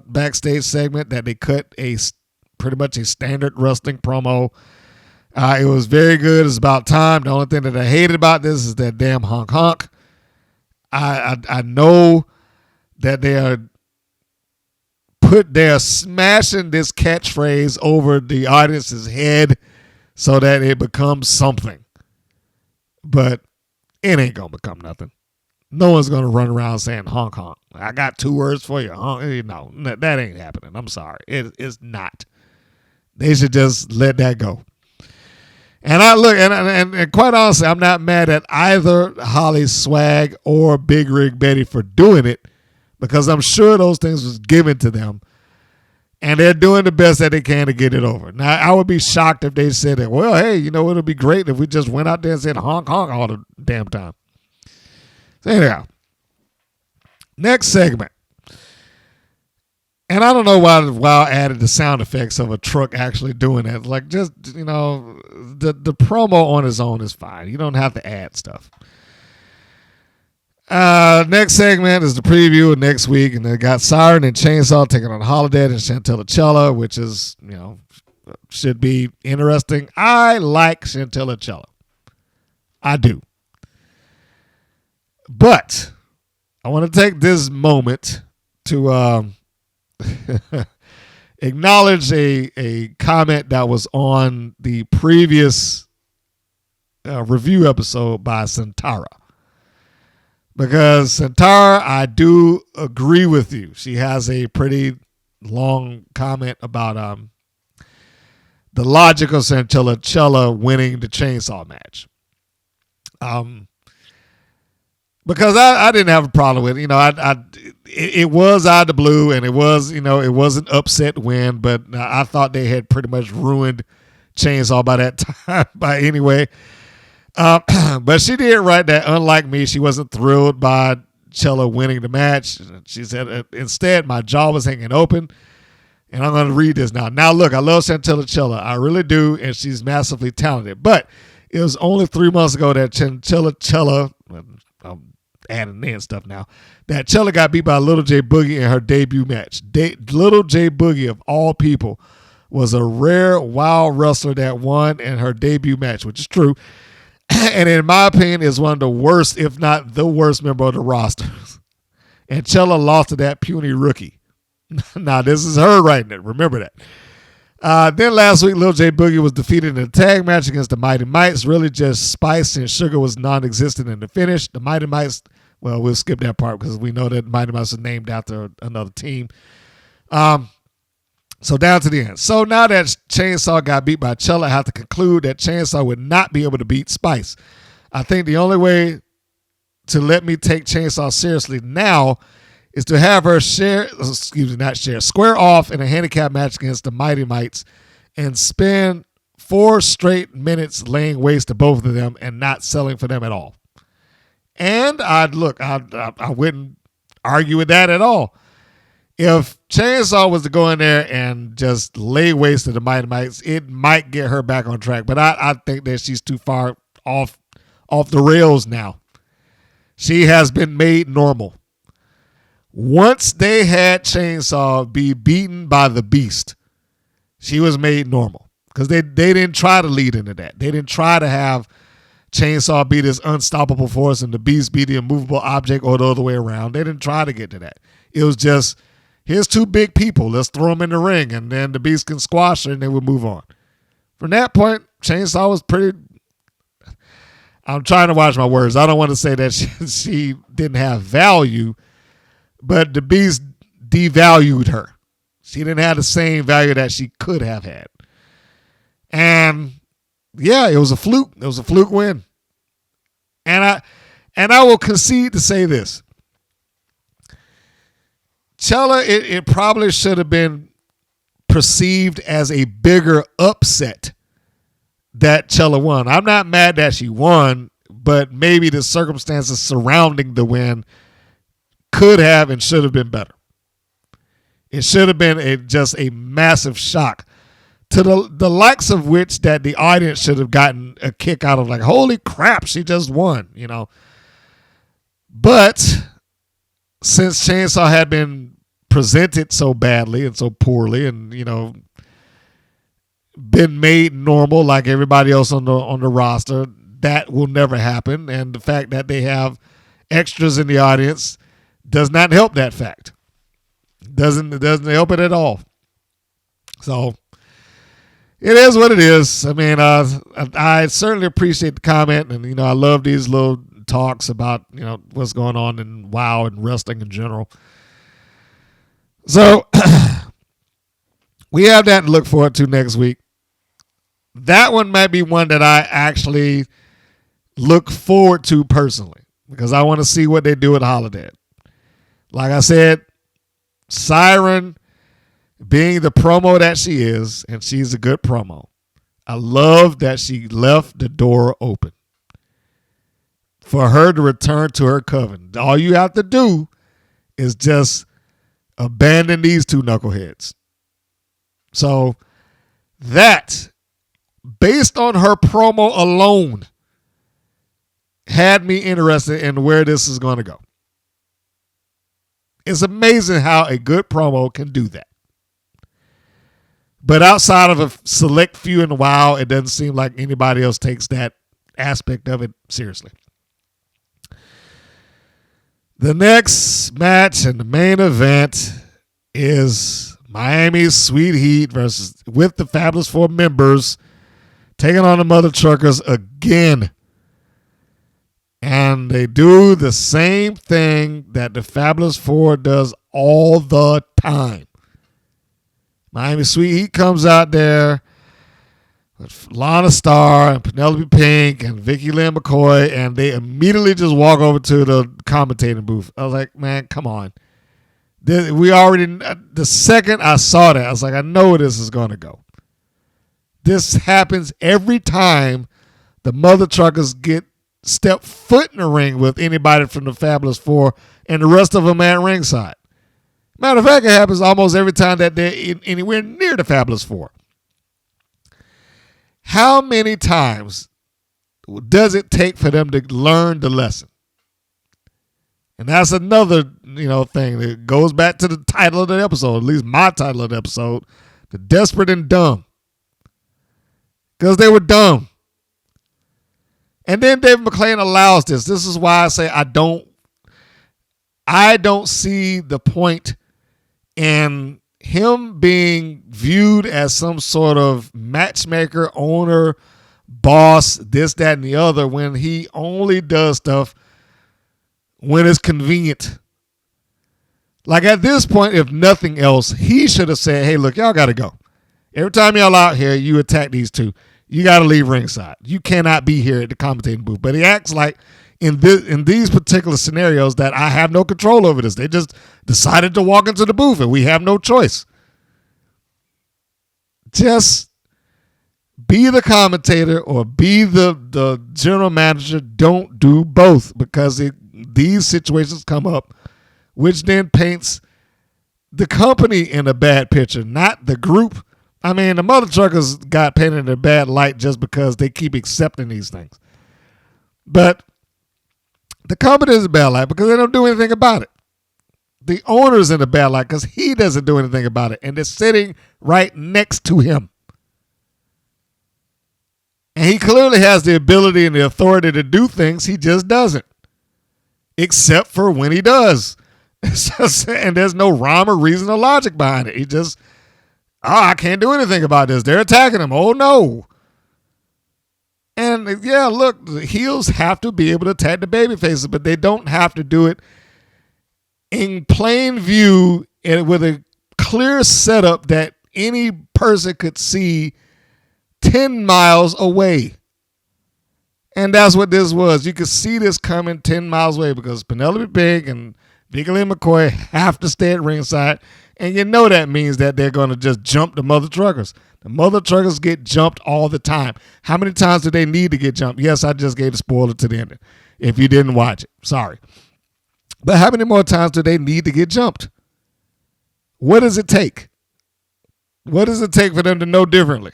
backstage segment, that they cut pretty much a standard wrestling promo. It was very good. It's about time. The only thing that I hated about this is that damn honk honk. I know that they're smashing this catchphrase over the audience's head so that it becomes something. But it ain't going to become nothing. No one's going to run around saying honk honk. I got 2 words for you. Honk. No, that ain't happening. I'm sorry. It's not. They should just let that go. And I look, and quite honestly, I'm not mad at either Holly Swag or Big Rig Betty for doing it, because I'm sure those things was given to them, and they're doing the best that they can to get it over. Now, I would be shocked if they said that, well, hey, it would be great if we just went out there and said honk honk all the damn time. So anyhow, next segment. And I don't know why I added the sound effects of a truck actually doing it. Like, just, the promo on its own is fine. You don't have to add stuff. Next segment is the preview of next week. And they got Siren and Chainsaw taking on Holiday and Chantelicella, which is, should be interesting. I like Chantelicella. I do. But I want to take this moment to acknowledge a comment that was on the previous review episode by Santara. Because Santara, I do agree with you. She has a pretty long comment about the logic of Chantelicella winning the chainsaw match. Because I didn't have a problem with it. It was out of the blue, and it was, it was an upset win, but I thought they had pretty much ruined Chainsaw by that time. But anyway, but she did write that, unlike me, she wasn't thrilled by Chella winning the match. She said, instead, my jaw was hanging open, and I'm going to read this now. Now, look, I love Chantelicella. I really do, and she's massively talented. But it was only 3 months ago that Chantelicella, I'm adding in stuff now, that Chella got beat by Little J Boogie in her debut match. Little J Boogie, of all people, was a rare, wild wrestler that won in her debut match, which is true. And in my opinion, is one of the worst, if not the worst member of the roster. And Chella lost to that puny rookie. Now, this is her writing it. Remember that. Then last week, Lil J Boogie was defeated in a tag match against the Mighty Mites. Really just Spice and Sugar was non-existent in the finish. The Mighty Mites, well, we'll skip that part because we know that Mighty Mites was named after another team. So down to the end. So now that Chainsaw got beat by Chella, I have to conclude that Chainsaw would not be able to beat Spice. I think the only way to let me take Chainsaw seriously now is to have her square off in a handicap match against the Mighty Mites and spend 4 straight minutes laying waste to both of them and not selling for them at all. And I wouldn't argue with that at all. If Chainsaw was to go in there and just lay waste to the Mighty Mites, it might get her back on track. But I think that she's too far off the rails now. She has been made normal. Once they had Chainsaw be beaten by the Beast, she was made normal. Because they didn't try to lead into that. They didn't try to have Chainsaw be this unstoppable force and the Beast be the immovable object or the other way around. They didn't try to get to that. It was just, here's 2 big people. Let's throw them in the ring, and then the Beast can squash her, and then we'll move on. From that point, Chainsaw was pretty... I'm trying to watch my words. I don't want to say that she didn't have value, but the Beast devalued her. She didn't have the same value that she could have had. And yeah, it was a fluke. It was a fluke win. And I will concede to say this. Chella, it probably should have been perceived as a bigger upset that Chella won. I'm not mad that she won, but maybe the circumstances surrounding the win could have and should have been better. It should have been just a massive shock to the likes of which that the audience should have gotten a kick out of, like, holy crap, she just won, But since Chainsaw had been presented so badly and so poorly and, been made normal like everybody else on the roster, that will never happen. And the fact that they have extras in the audience does not help that fact. It doesn't help it at all. So it is what it is. I mean, I certainly appreciate the comment, and I love these little talks about what's going on in WoW and wrestling in general. So we have that to look forward to next week. That one might be one that I actually look forward to personally because I want to see what they do at Holiday. Like I said, Siren being the promo that she is, and she's a good promo. I love that she left the door open for her to return to her coven. All you have to do is just abandon these two knuckleheads. So that, based on her promo alone, had me interested in where this is going to go. It's amazing how a good promo can do that. But outside of a select few in WoW, it doesn't seem like anybody else takes that aspect of it seriously. The next match and the main event is Miami's Sweet Heat with the Fabulous Four members taking on the Mother Truckers again. And they do the same thing that the Fabulous Four does all the time. Miami Sweet Heat comes out there with Lana Starr and Penelope Pink and Vicky Lynn McCoy, and they immediately just walk over to the commentating booth. I was like, man, come on. The second I saw that, I was like, I know where this is going to go. This happens every time the Mother Truckers step foot in the ring with anybody from the Fabulous Four and the rest of them at ringside. Matter of fact, it happens almost every time that they're anywhere near the Fabulous Four. How many times does it take for them to learn the lesson? And that's another, thing that goes back to the title of the episode, at least my title of the episode, The Desperate and Dumb. Because they were dumb. And then David McLane allows this. This is why I say I don't see the point in him being viewed as some sort of matchmaker, owner, boss, this, that, and the other when he only does stuff when it's convenient. Like at this point, if nothing else, he should have said, hey, look, y'all got to go. Every time y'all out here, you attack these two. You got to leave ringside. You cannot be here at the commentating booth. But he acts like in these particular scenarios that I have no control over this. They just decided to walk into the booth and we have no choice. Just be the commentator or be the general manager. Don't do both because these situations come up, which then paints the company in a bad picture, not the group. I mean, the Mother Truckers got painted in a bad light just because they keep accepting these things. But the company is a bad light because they don't do anything about it. The owner's in a bad light because he doesn't do anything about it. And they're sitting right next to him. And he clearly has the ability and the authority to do things. He just doesn't. Except for when he does. And there's no rhyme or reason or logic behind it. He just, I can't do anything about this. They're attacking him. Oh, no. And, yeah, look, the heels have to be able to attack the babyfaces, but they don't have to do it in plain view and with a clear setup that any person could see 10 miles away. And that's what this was. You could see this coming 10 miles away because Penelope Pink and Vicky Lynn McCoy have to stay at ringside. And you know that means that they're going to just jump the Mother Truckers. The Mother Truckers get jumped all the time. How many times do they need to get jumped? Yes, I just gave the spoiler to the ending. If you didn't watch it, sorry. But how many more times do they need to get jumped? What does it take? What does it take for them to know differently?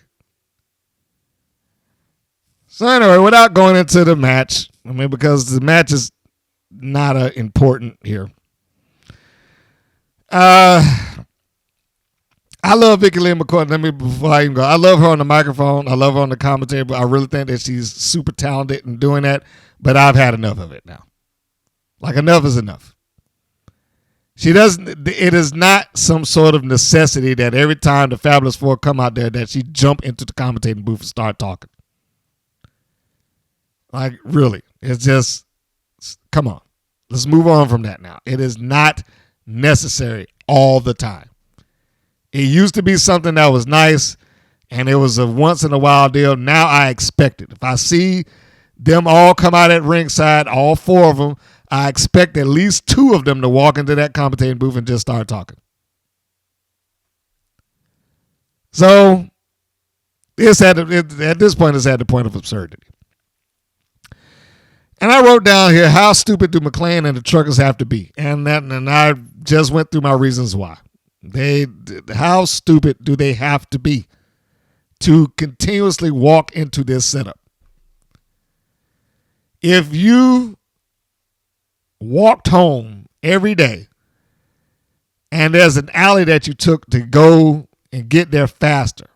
So anyway, without going into the match, I mean, because the match is not important here. I love Vicky Lynn McCoy. Before I even go, I love her on the microphone. I love her on the commentary, but I really think that she's super talented in doing that. But I've had enough of it now. Like, enough is enough. She doesn't. It is not some sort of necessity that every time the Fabulous Four come out there that she jump into the commentating booth and start talking. Like, really, it's just, come on. Let's move on from that now. It is not necessary all the time. It used to be something that was nice, and it was a once-in-a-while deal. Now I expect it. If I see them all come out at ringside, all four of them, I expect at least two of them to walk into that commentating booth and just start talking. So, at this point, it's at the point of absurdity. And I wrote down here, how stupid do McLane and the truckers have to be? And I just went through my reasons why. How stupid do they have to be to continuously walk into this setup? If you walked home every day and there's an alley that you took to go and get there faster,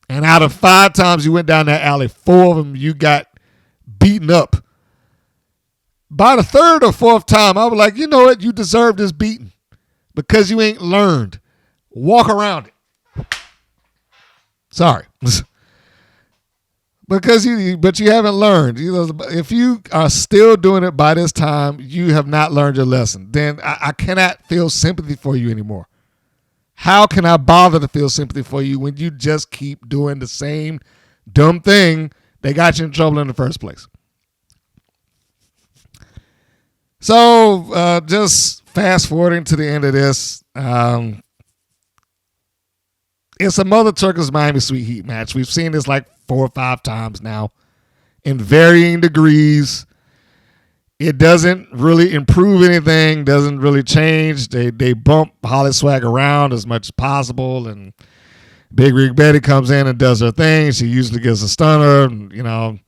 and out of 5 times you went down that alley, 4 of them you got beaten up. By the 3rd or 4th time, I was like, you know what? You deserve this beating. Because you ain't learned. Walk around it. Sorry. But you haven't learned. If you are still doing it by this time, you have not learned your lesson. Then I cannot feel sympathy for you anymore. How can I bother to feel sympathy for you when you just keep doing the same dumb thing that got you in trouble in the first place? So just fast forwarding to the end of this, it's a Mother Truckers Miami Sweet Heat match. We've seen this like 4 or 5 times now in varying degrees. It doesn't really improve anything, doesn't really change. They bump Holly Swag around as much as possible, and Big Rig Betty comes in and does her thing. She usually gets a stunner, you know.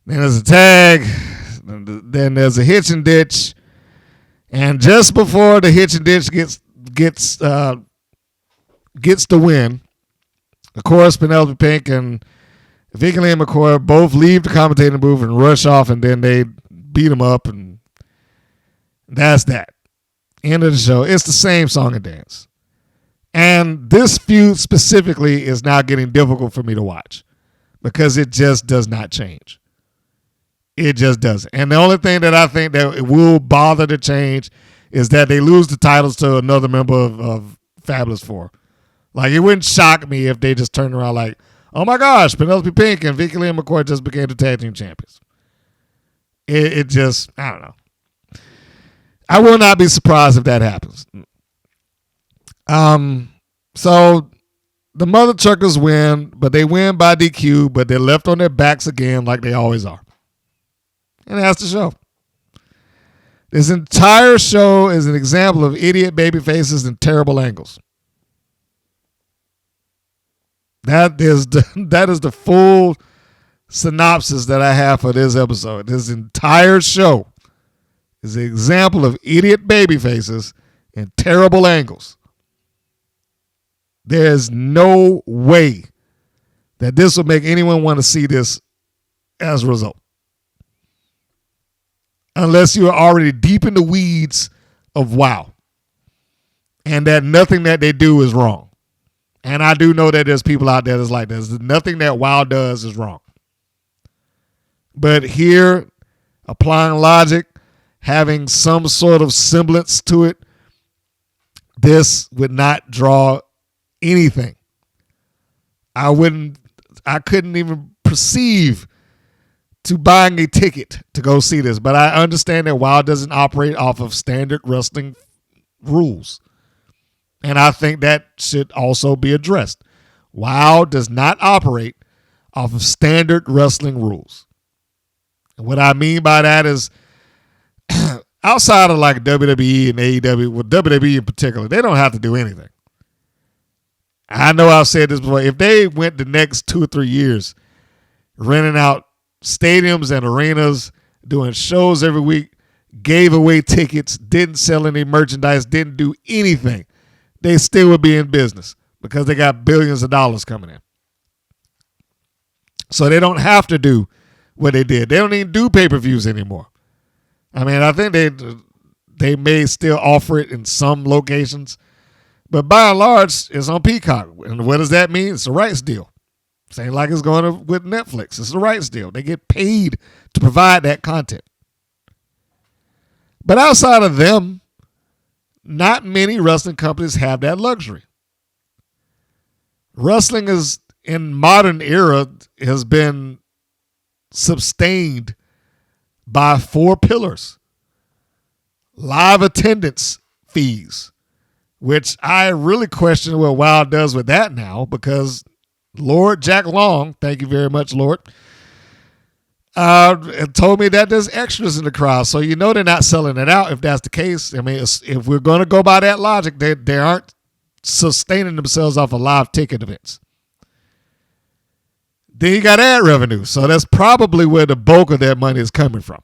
Then there's a tag. Then there's a hitch and ditch. And just before the hitch and ditch gets the win, of course, Penelope Pink and Vicky Lynn McCoy both leave the commentating booth and rush off, and then they beat them up, and that's that. End of the show. It's the same song and dance. And this feud specifically is now getting difficult for me to watch because it just does not change. It just doesn't. And the only thing that I think that it will bother to change is that they lose the titles to another member of Fabulous Four. Like, it wouldn't shock me if they just turned around like, oh my gosh, Penelope Pink and Vicky Lynn McCoy just became the tag team champions. It just, I don't know. I will not be surprised if that happens. So the Mother Truckers win, but they win by DQ, but they're left on their backs again like they always are. And that's the show. This entire show is an example of idiot baby faces and terrible angles. That is the full synopsis that I have for this episode. This entire show is an example of idiot baby faces and terrible angles. There's no way that this will make anyone want to see this as a result. Unless you are already deep in the weeds of WoW. And that nothing that they do is wrong. And I do know that there's people out there that's like this. Nothing that WoW does is wrong. But here, applying logic, having some sort of semblance to it, this would not draw anything. I couldn't even perceive to buying a ticket to go see this. But I understand that WoW doesn't operate off of standard wrestling rules. And I think that should also be addressed. WoW does not operate off of standard wrestling rules. And what I mean by that is outside of like WWE and AEW, with WWE in particular, they don't have to do anything. I know I've said this before. If they went the next 2 or 3 years renting out stadiums and arenas doing shows every week, gave away tickets, didn't sell any merchandise, didn't do anything, they still would be in business because they got billions of dollars coming in. So they don't have to do what they did. They don't even do pay-per-views anymore. I mean, I think they may still offer it in some locations, but by and large, it's on Peacock. And what does that mean? It's a rights deal. Same like it's going with Netflix. It's a rights deal. They get paid to provide that content. But outside of them, not many wrestling companies have that luxury. Wrestling is, in modern era, has been sustained by 4 pillars. Live attendance fees, which I really question what WOW does with that now, because Lord Jack Long, thank you very much, Lord, told me that there's extras in the crowd. So you know they're not selling it out if that's the case. I mean, if we're going to go by that logic, they aren't sustaining themselves off of live ticket events. Then you got ad revenue. So that's probably where the bulk of that money is coming from.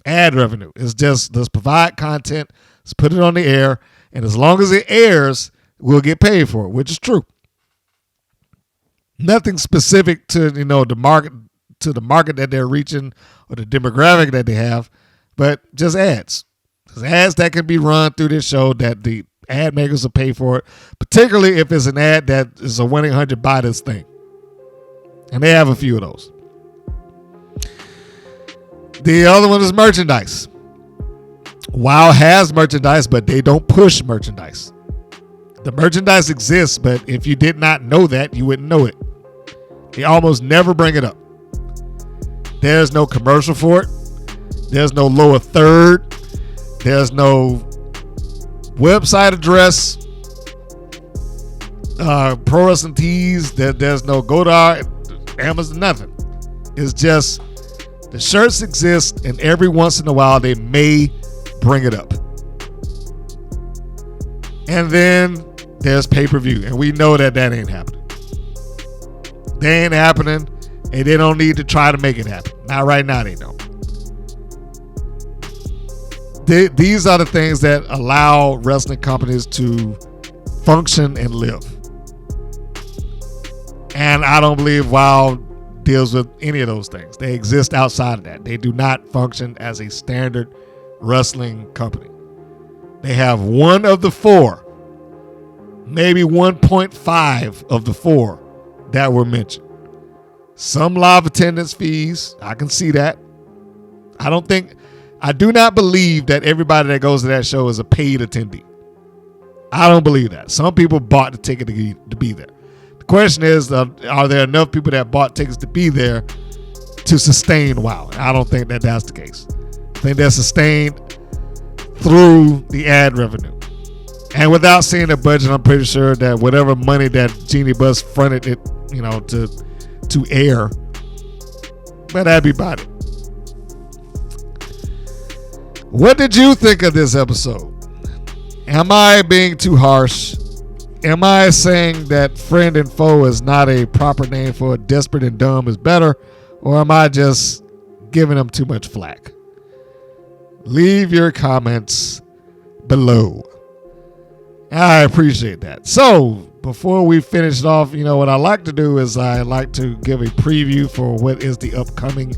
Ad revenue. It's just, let's provide content, let's put it on the air, and as long as it airs, we'll get paid for it, which is true. Nothing specific to, the market, to the market that they're reaching or the demographic that they have, but just ads. There's ads that can be run through this show that the ad makers will pay for it, particularly if it's an ad that is a 1-800 buy this thing. And they have a few of those. The other one is merchandise. WOW has merchandise, but they don't push merchandise. The merchandise exists, but if you did not know that, you wouldn't know it. They almost never bring it up. There's no commercial for it. There's no lower third. There's no website address. Pro Wrestling Tees. There's no go to Amazon, nothing. It's just the shirts exist, and every once in a while they may bring it up. And then there's pay-per-view, and we know that ain't happening. They ain't happening, and they don't need to try to make it happen. Not right now, they don't. These are the things that allow wrestling companies to function and live. And I don't believe WOW deals with any of those things. They exist outside of that. They do not function as a standard wrestling company. They have one of the 4, maybe 1.5 of the 4 that were mentioned. Some live attendance fees. I can see that. I do not believe that everybody that goes to that show is a paid attendee. I don't believe that. Some people bought the ticket to be there. The question is, are there enough people that bought tickets to be there to sustain WOW? I don't think that that's the case. I think they're sustained through the ad revenue. And without seeing the budget, I'm pretty sure that whatever money that Jeannie Buss fronted it, to air, but that'd be about it. What did you think of this episode? Am I being too harsh? Am I saying that friend and foe is not a proper name for desperate and dumb is better? Or am I just giving them too much flack? Leave your comments below. I appreciate that. So, before we finish it off, what I like to do is I like to give a preview for what is the upcoming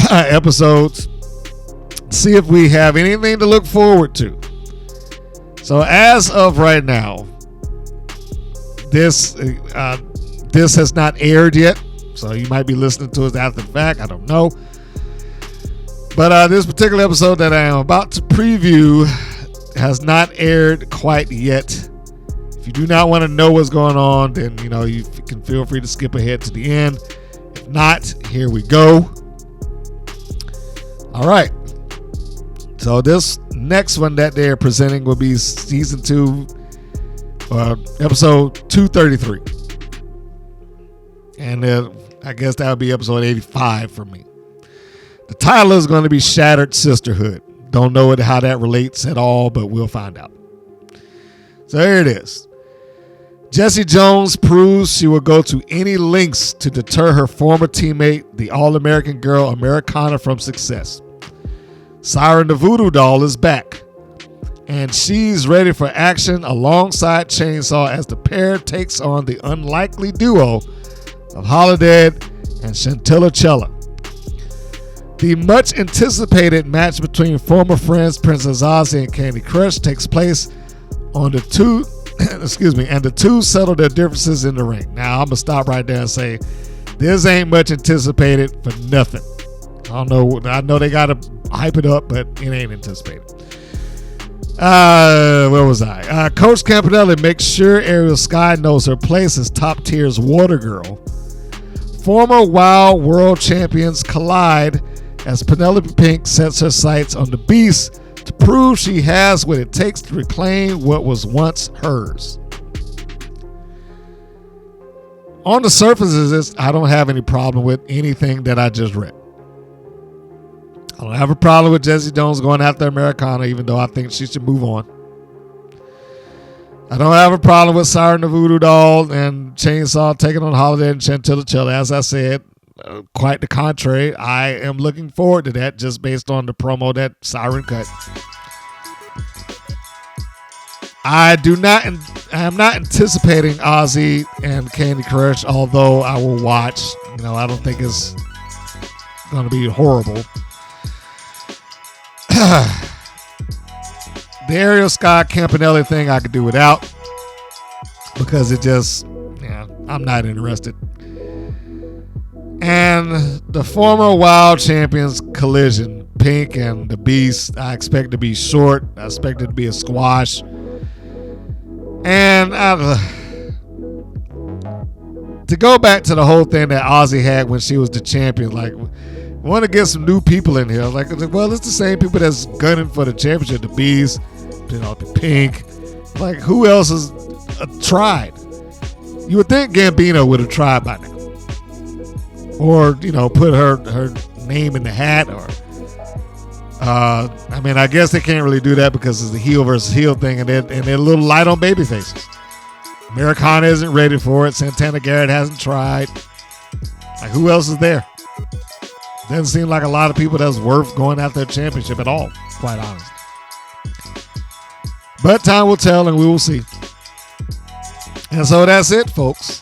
episodes. See if we have anything to look forward to. So, as of right now, this has not aired yet. So, you might be listening to it after the fact. I don't know. But this particular episode that I am about to preview has not aired quite yet. If you do not want to know what's going on, then you can feel free to skip ahead to the end. If not, here we go. All right. So this next one that they're presenting will be season 2, episode 233, and I guess that would be episode 85 for me. The title is going to be Shattered Sisterhood. Don't know how that relates at all, but we'll find out. So here it is. Jessie Jones proves she will go to any lengths to deter her former teammate, the All-American girl Americana, from success. Siren the Voodoo Doll is back, and she's ready for action alongside Chainsaw as the pair takes on the unlikely duo of Holiday and Chantilly. The much anticipated match between former friends Princess Aussie and Kandy Krush takes place on the two, and the two settle their differences in the ring. Now I'm gonna stop right there and say this ain't much anticipated for nothing. I know they gotta hype it up, but it ain't anticipated. Where was I? Coach Campanelli makes sure Ariel Sky knows her place as top tier's water girl. Former WoW World Champions collide as Penelope Pink sets her sights on the Beast to prove she has what it takes to reclaim what was once hers. On the surface of this, I don't have any problem with anything that I just read. I don't have a problem with Jessie Jones going after Americana, even though I think she should move on. I don't have a problem with Siren the Voodoo Doll and Chainsaw taking on Holiday and Chantilly. As I said, quite the contrary. I am looking forward to that just based on the promo that Siren cut. I am not anticipating Aussie and Kandy Krush, although I will watch. I don't think it's going to be horrible. The Ariel Sky Campanelli thing I could do without because it just, I'm not interested. And the former Wild Champions collision, Pink and the Beast, I expect to be short. I expect it to be a squash. And to go back to the whole thing that Aussie had when she was the champion, like, I want to get some new people in here. Like, well, it's the same people that's gunning for the championship. The Beast, the Pink. Like, who else has tried? You would think Gambino would have tried by now. Or, put her name in the hat. Or, I guess they can't really do that because it's the heel versus heel thing, and they're a little light on babyfaces. Americana isn't ready for it. Santana Garrett hasn't tried. Like, who else is there? Doesn't seem like a lot of people that's worth going after a championship at all, quite honestly. But time will tell, and we will see. And so that's it, folks.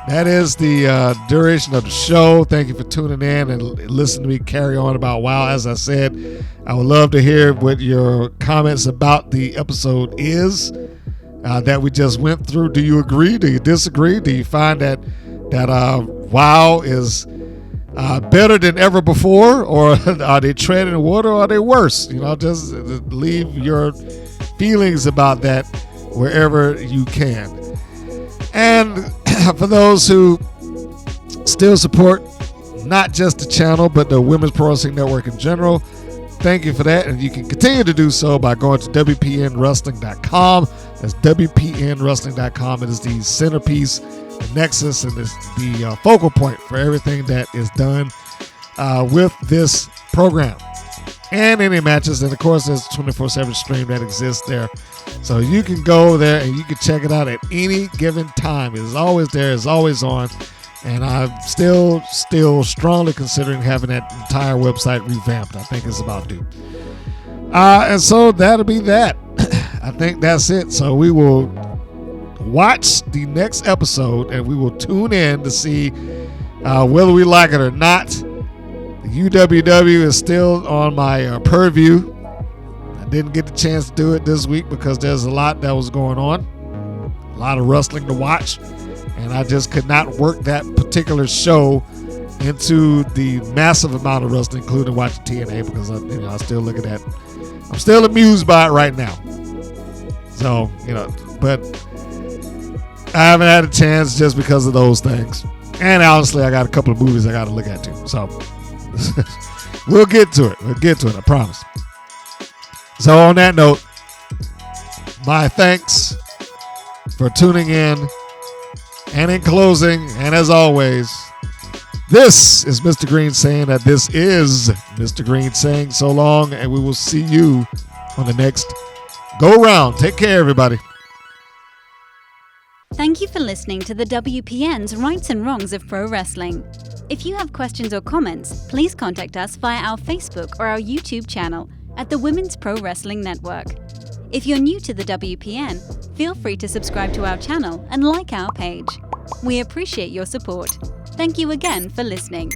That is the duration of the show. Thank you for tuning in and listening to me carry on about WoW. As I said, I would love to hear what your comments about the episode is that we just went through. Do you agree? Do you disagree? Do you find that WoW is better than ever before, or are they treading water, or are they worse? Just leave your feelings about that wherever you can. And for those who still support not just the channel, but the Women's Pro Wrestling Network in general, thank you for that. And you can continue to do so by going to WPNWrestling.com. That's WPNWrestling.com. It is the centerpiece, the nexus, and the focal point for everything that is done with this program and any matches. And of course, there's a 24/7 stream that exists there, so you can go there and you can check it out at any given time. It is always there, it's always on, and I'm still strongly considering having that entire website revamped. I think it's about due. And so that'll be that. I think that's it. So we will watch the next episode and we will tune in to see whether we like it or not. The UWW is still on my purview. I didn't get the chance to do it this week because there's a lot that was going on, a lot of wrestling to watch, and I just could not work that particular show into the massive amount of wrestling, including watching TNA, because I still look at that. I'm still amused by it right now. So, but I haven't had a chance just because of those things. And honestly, I got a couple of movies I got to look at too. So we'll get to it. I promise. So on that note, my thanks for tuning in. And in closing, and as always, this is Mr. Green saying that this is Mr. Green saying so long, and we will see you on the next go round. Take care, everybody. Thank you for listening to the WPN's Rights and Wrongs of Pro Wrestling. If you have questions or comments, please contact us via our Facebook or our YouTube channel at the Women's Pro Wrestling Network. If you're new to the WPN, feel free to subscribe to our channel and like our page. We appreciate your support. Thank you again for listening.